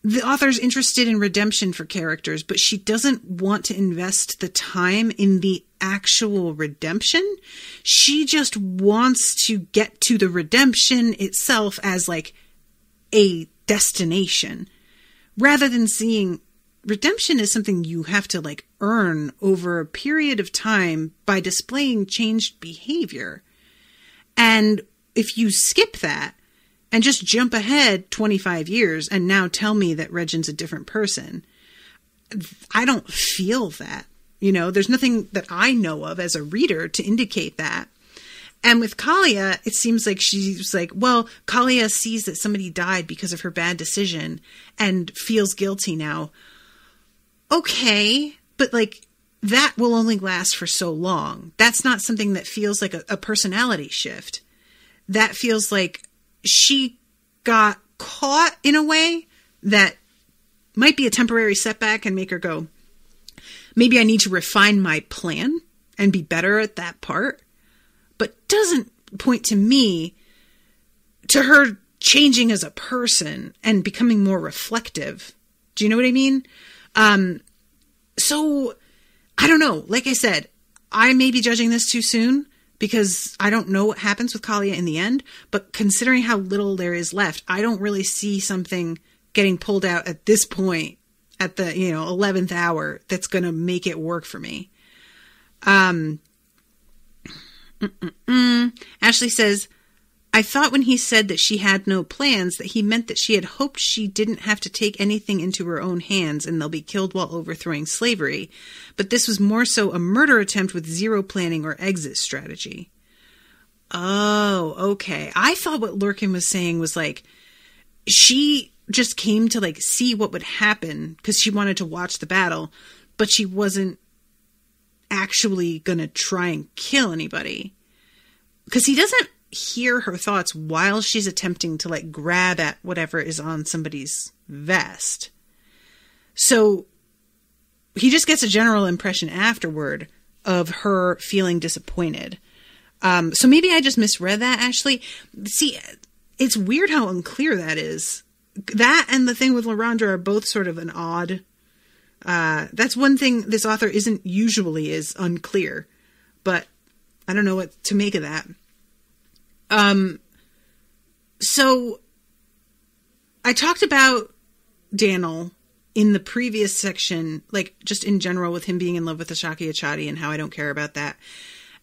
the author's interested in redemption for characters, but she doesn't want to invest the time in the actual redemption. She just wants to get to the redemption itself as like a destination, rather than seeing redemption as something you have to like earn over a period of time by displaying changed behavior. And if you skip that and just jump ahead 25 years and now tell me that Regin's a different person, I don't feel that. You know, there's nothing that I know of as a reader to indicate that. And with Kalia, it seems like she's like, well, Kalia sees that somebody died because of her bad decision and feels guilty now. Okay, but like that will only last for so long. That's not something that feels like a personality shift. That feels like she got caught in a way that might be a temporary setback and make her go, maybe I need to refine my plan and be better at that part. But doesn't point to me to her changing as a person and becoming more reflective. Do you know what I mean? So I don't know. Like I said, I may be judging this too soon because I don't know what happens with Kalia in the end, but considering how little there is left, I don't really see something getting pulled out at this point at the, 11th hour that's going to make it work for me. Ashleigh says, I thought when he said that she had no plans that he meant that she had hoped she didn't have to take anything into her own hands and they'll be killed while overthrowing slavery. But this was more so a murder attempt with zero planning or exit strategy. Oh, okay. I thought what Lurkin was saying was like, she just came to like see what would happen because she wanted to watch the battle, but she wasn't actually gonna try and kill anybody because he doesn't hear her thoughts while she's attempting to like grab at whatever is on somebody's vest. So he just gets a general impression afterward of her feeling disappointed. So maybe I just misread that, Ashleigh. See, it's weird how unclear that is. That and the thing with LaRondra are both sort of an odd. That's one thing this author isn't usually is unclear, but I don't know what to make of that. So I talked about Dannyl in the previous section, like just in general with him being in love with Ashaki Achati and how I don't care about that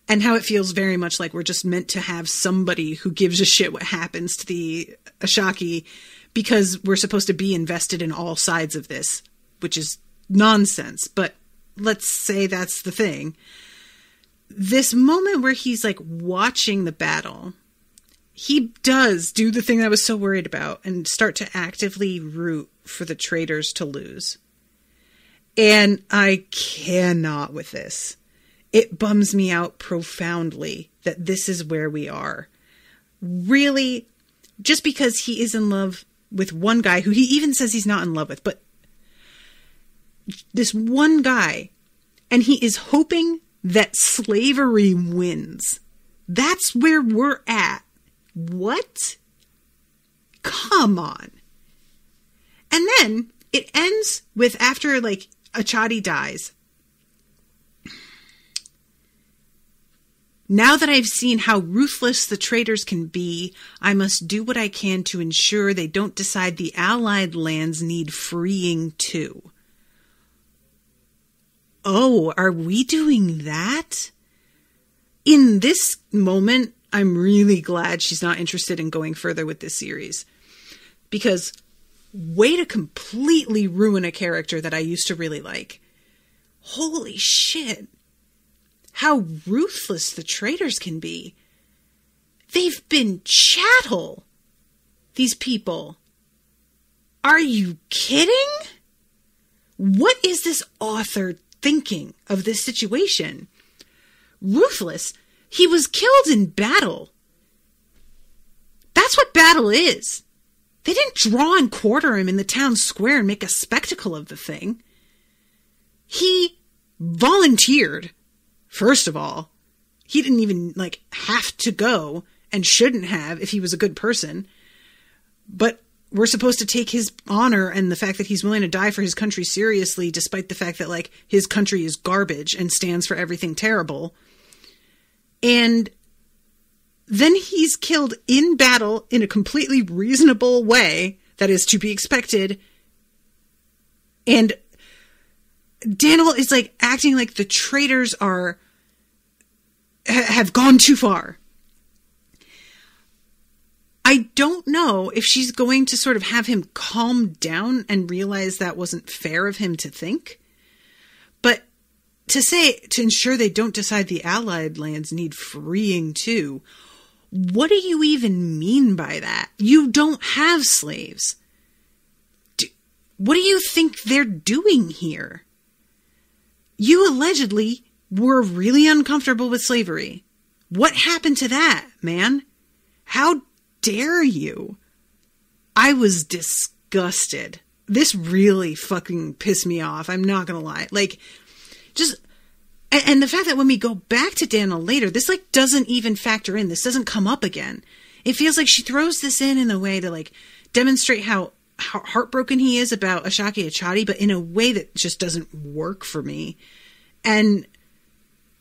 and how it feels very much like we're just meant to have somebody who gives a shit what happens to the Ashaki because we're supposed to be invested in all sides of this, which is nonsense, but let's say that's the thing. This moment where he's like watching the battle, he does do the thing that I was so worried about and start to actively root for the traitors to lose. And I cannot with this. It bums me out profoundly that this is where we are. Really, just because he is in love with one guy who he even says he's not in love with, but this one guy, and he is hoping that slavery wins. That's where we're at. What? Come on. And then it ends with after like Achati dies. Now that I've seen how ruthless the traitors can be, I must do what I can to ensure they don't decide the Allied lands need freeing too. Oh, are we doing that? In this moment, I'm really glad she's not interested in going further with this series. Because way to completely ruin a character that I used to really like. Holy shit. How ruthless the traitors can be. They've been chattel. These people. Are you kidding? What is this author thinking of this situation? Ruthless. He was killed in battle. That's what battle is. They didn't draw and quarter him in the town square and make a spectacle of the thing. He volunteered. First of all, he didn't even have to go and shouldn't have if he was a good person. But we're supposed to take his honor and the fact that he's willing to die for his country seriously, despite the fact that his country is garbage and stands for everything terrible. And then he's killed in battle in a completely reasonable way that is to be expected. And Dannyl is acting like the traitors have gone too far. I don't know if she's going to sort of have him calm down and realize that wasn't fair of him to think. But to ensure they don't decide the Allied lands need freeing too, what do you even mean by that? You don't have slaves. What do you think they're doing here? You allegedly were really uncomfortable with slavery. What happened to that, man? How dare you? I was disgusted. This really fucking pissed me off. I'm not gonna lie. Like, and the fact that when we go back to Dannyl later, this like doesn't even factor in. This doesn't come up again. It feels like she throws this in a way to like demonstrate how heartbroken he is about Ashleigh Achati, but in a way that just doesn't work for me. And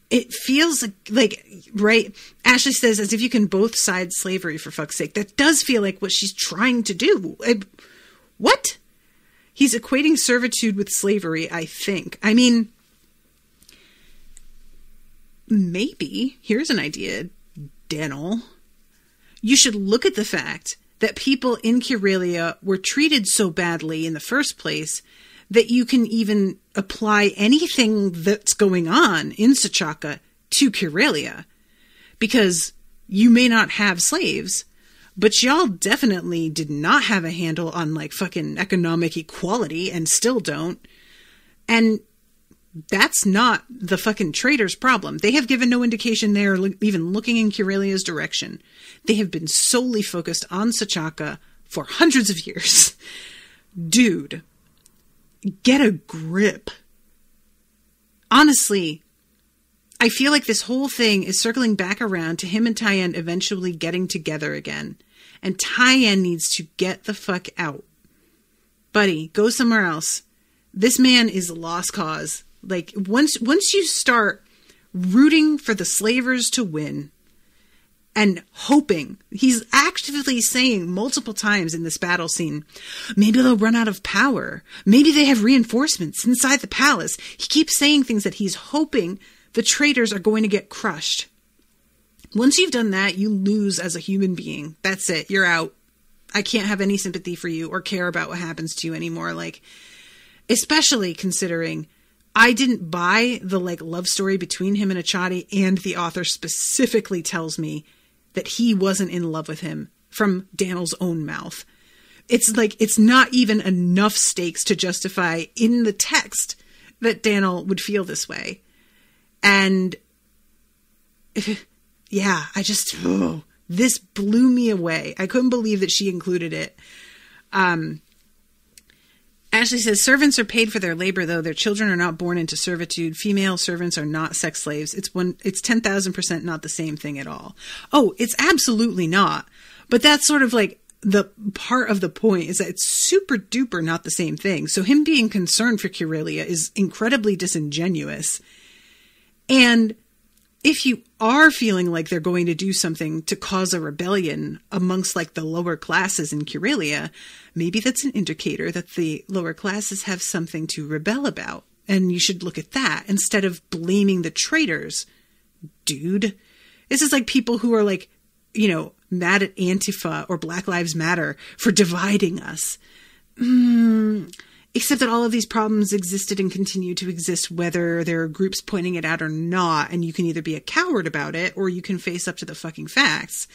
it feels like, right? Ashleigh says, as if you can both side slavery, for fuck's sake. That does feel like what she's trying to do. What? He's equating servitude with slavery, I think. I mean, maybe. Here's an idea, Dannyl. You should look at the fact that people in Karelia were treated so badly in the first place that you can even apply anything that's going on in T'Chaka to Karelia. Because you may not have slaves, but y'all definitely did not have a handle on like fucking economic equality and still don't. And that's not the fucking traitors' problem. They have given no indication they are even looking in Karelia's direction. They have been solely focused on T'Chaka for hundreds of years. Dude, get a grip. Honestly, I feel like this whole thing is circling back around to him and Tyann eventually getting together again. And Tyann needs to get the fuck out. Buddy, go somewhere else. This man is a lost cause. Like, once you start rooting for the slavers to win and hoping, he's actively saying multiple times in this battle scene, maybe they'll run out of power. Maybe they have reinforcements inside the palace. He keeps saying things that he's hoping the traitors are going to get crushed. Once you've done that, you lose as a human being. That's it. You're out. I can't have any sympathy for you or care about what happens to you anymore. Like, especially considering I didn't buy the like love story between him and Achati, and the author specifically tells me that he wasn't in love with him from Dannyl's own mouth. It's like, it's not even enough stakes to justify in the text that Dannyl would feel this way. And yeah, this blew me away. I couldn't believe that she included it. Ashleigh says, servants are paid for their labor, though. Their children are not born into servitude. Female servants are not sex slaves. It's 10,000% not the same thing at all. Oh, it's absolutely not. But that's sort of like the part of the point, is that it's super duper not the same thing. So him being concerned for Karelia is incredibly disingenuous. And if you are feeling like they're going to do something to cause a rebellion amongst like the lower classes in Karelia, maybe that's an indicator that the lower classes have something to rebel about. And you should look at that instead of blaming the traitors. Dude, this is like people who are like, you know, mad at Antifa or Black Lives Matter for dividing us. Except that all of these problems existed and continue to exist, whether there are groups pointing it out or not. And you can either be a coward about it, or you can face up to the fucking facts.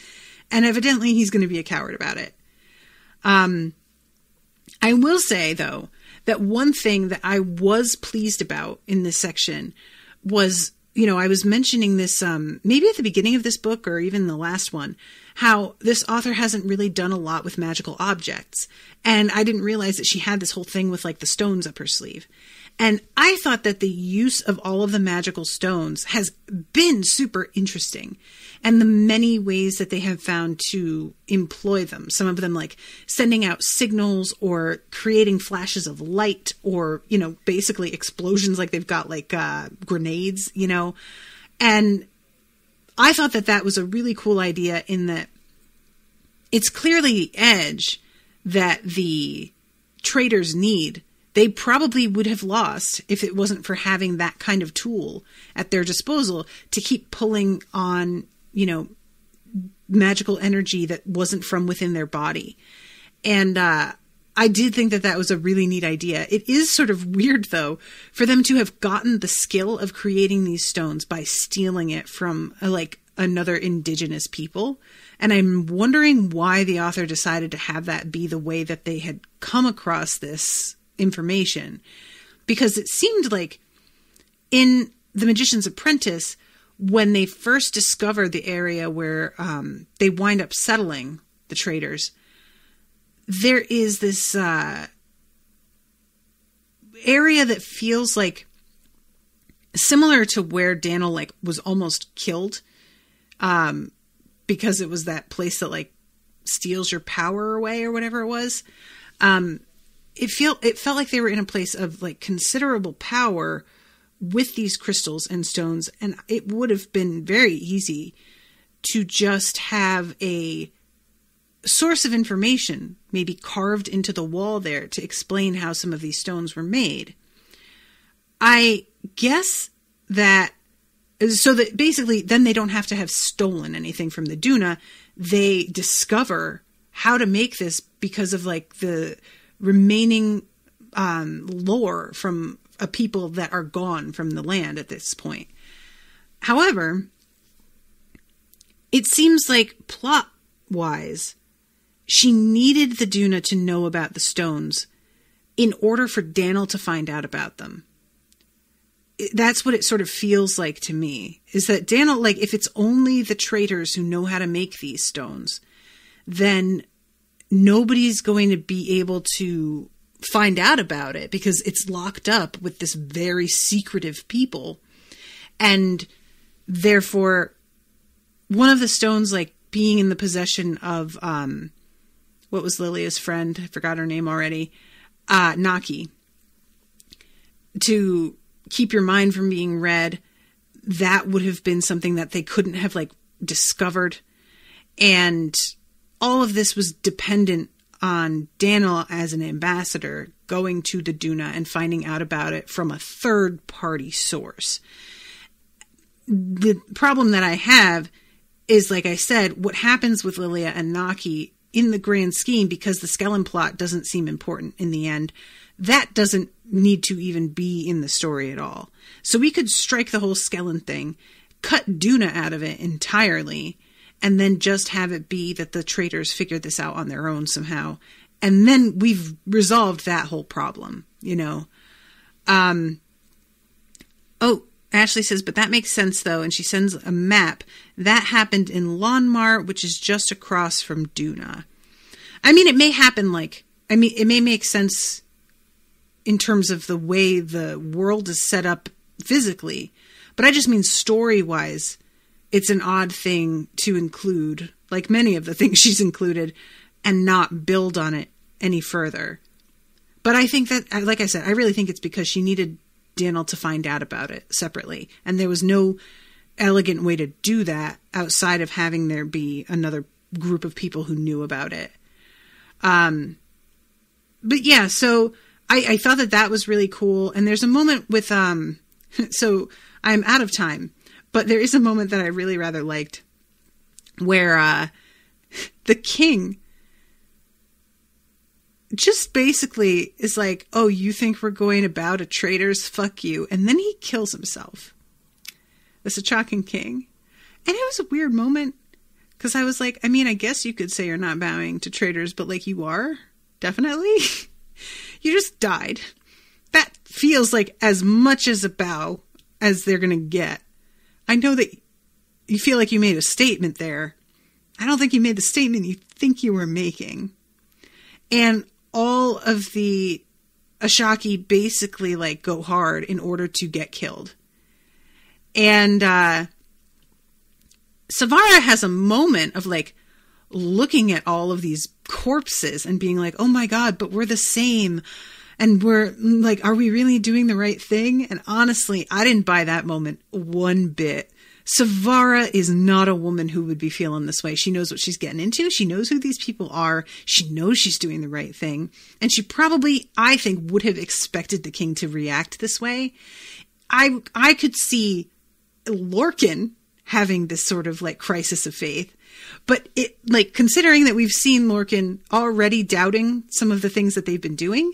And evidently he's going to be a coward about it. I will say, though, that one thing that I was pleased about in this section was, you know, I was mentioning this, maybe at the beginning of this book or even the last one, how this author hasn't really done a lot with magical objects. And I didn't realize that she had this whole thing with like the stones up her sleeve. And I thought that the use of all of the magical stones has been super interesting, and the many ways that they have found to employ them. Some of them like sending out signals or creating flashes of light, or, you know, basically explosions, like they've got like grenades, you know. And I thought that that was a really cool idea, in that it's clearly the edge that the traitors need. They probably would have lost if it wasn't for having that kind of tool at their disposal to keep pulling on, you know, magical energy that wasn't from within their body. And I did think that that was a really neat idea. It is sort of weird, though, for them to have gotten the skill of creating these stones by stealing it from another indigenous people. And I'm wondering why the author decided to have that be the way that they had come across this information. Because it seemed like in The Magician's Apprentice, when they first discover the area where they wind up settling, the traitors, there is this area that feels like similar to where Dannyl was almost killed, because it was that place that steals your power away or whatever it was. It felt like they were in a place of considerable power with these crystals and stones, and it would have been very easy to just have a source of information maybe carved into the wall there to explain how some of these stones were made. I guess that, so that basically then they don't have to have stolen anything from the Duna. They discover how to make this because of the remaining lore from a people that are gone from the land at this point. However, it seems like plot-wise, she needed the Duna to know about the stones in order for Dannyl to find out about them. That's what it sort of feels like to me, is that Dannyl, if it's only the traitors who know how to make these stones, then nobody's going to be able to find out about it because it's locked up with this very secretive people. And therefore, one of the stones, being in the possession of, what was Lilia's friend? I forgot her name already. Naki. To keep your mind from being read, that would have been something that they couldn't have discovered. And all of this was dependent on Dannyl as an ambassador going to the Duna and finding out about it from a third party source. The problem that I have is, like I said, what happens with Lilia and Naki in the grand scheme, because the Skellen plot doesn't seem important in the end, that doesn't need to even be in the story at all. So we could strike the whole Skellen thing, cut Duna out of it entirely, and then just have it be that the traitors figured this out on their own somehow. And then we've resolved that whole problem, Ashleigh says, but that makes sense, though, and she sends a map. That happened in Lonmar, which is just across from Duna. I mean, it may happen it may make sense in terms of the way the world is set up physically, but I just mean story-wise, it's an odd thing to include, like many of the things she's included, and not build on it any further. But I think that, like I said, I really think it's because she needed Dannyl to find out about it separately. And there was no elegant way to do that outside of having there be another group of people who knew about it. But yeah, so I thought that was really cool. And there's a moment with, so I'm out of time, but there is a moment that I really rather liked where, the king just basically is like, oh, you think we're going to bow to traitors? Fuck you. And then he kills himself. The Sachakan king. And it was a weird moment because I was like, I mean, I guess you could say you're not bowing to traitors, but you are. Definitely. You just died. That feels like as much as a bow as they're going to get. I know that you feel like you made a statement there. I don't think you made the statement you think you were making. And all of the Ashaki basically go hard in order to get killed. And Savara has a moment of looking at all of these corpses and being like, oh my God, but we're the same. And we're are we really doing the right thing? And honestly, I didn't buy that moment one bit. Savara is not a woman who would be feeling this way. She knows what she's getting into. She knows who these people are. She knows she's doing the right thing. And she probably, I think, would have expected the king to react this way. I could see Lorcan having this sort of like crisis of faith. But it, like, considering that we've seen Lorcan already doubting some of the things that they've been doing,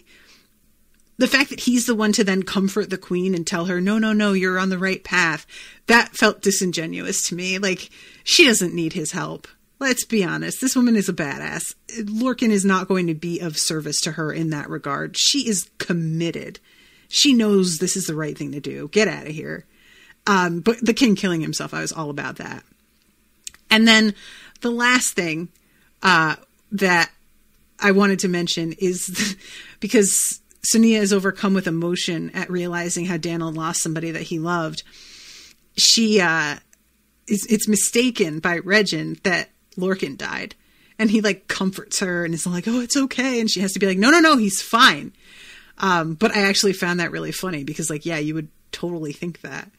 the fact that he's the one to then comfort the queen and tell her, no, you're on the right path, that felt disingenuous to me. Like, she doesn't need his help. Let's be honest. This woman is a badass. Lorcan is not going to be of service to her in that regard. She is committed. She knows this is the right thing to do. Get out of here. But the king killing himself, I was all about that. And then the last thing that I wanted to mention is because Sonia is overcome with emotion at realizing how Dannyl lost somebody that he loved. It's mistaken by Regin that Lorcan died. And he like comforts her and is like, oh, it's okay. And she has to be like, no, he's fine. But I actually found that really funny because, like, yeah, you would totally think that.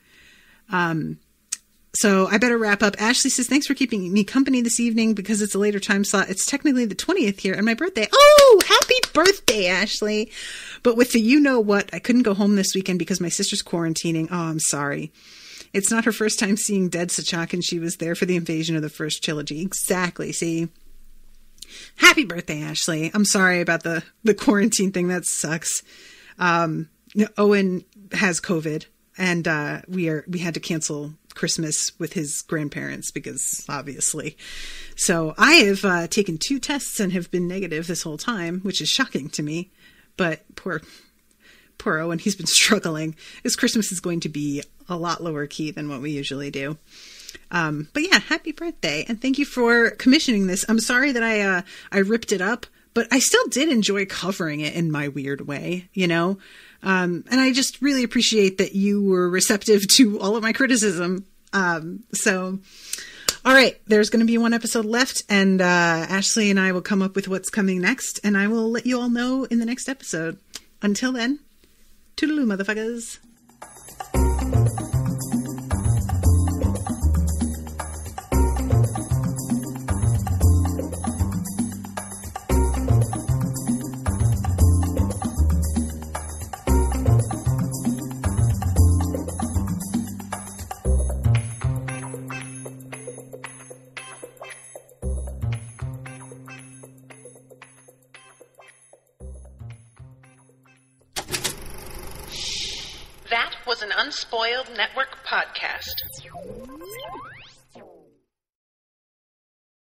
So I better wrap up. Ashleigh says, thanks for keeping me company this evening because it's a later time slot. It's technically the 20th here and my birthday. Oh, happy birthday, Ashleigh. But with the you-know-what, I couldn't go home this weekend because my sister's quarantining. Oh, I'm sorry. It's not her first time seeing dead Sachak, and she was there for the invasion of the first trilogy. Exactly. See? Happy birthday, Ashleigh. I'm sorry about the quarantine thing. That sucks. Owen has COVID, and we had to cancel Christmas with his grandparents because obviously. So I have taken 2 tests and have been negative this whole time, which is shocking to me. But poor Owen, he's been struggling. His Christmas is going to be a lot lower key than what we usually do. But yeah, happy birthday. And thank you for commissioning this. I'm sorry that I ripped it up, but I still did enjoy covering it in my weird way, you know? And I just really appreciate that you were receptive to all of my criticism. So, all right, there's going to be 1 episode left, and Ashleigh and I will come up with what's coming next, and I will let you all know in the next episode. Until then, toodaloo, motherfuckers. That was an Unspoiled Network podcast.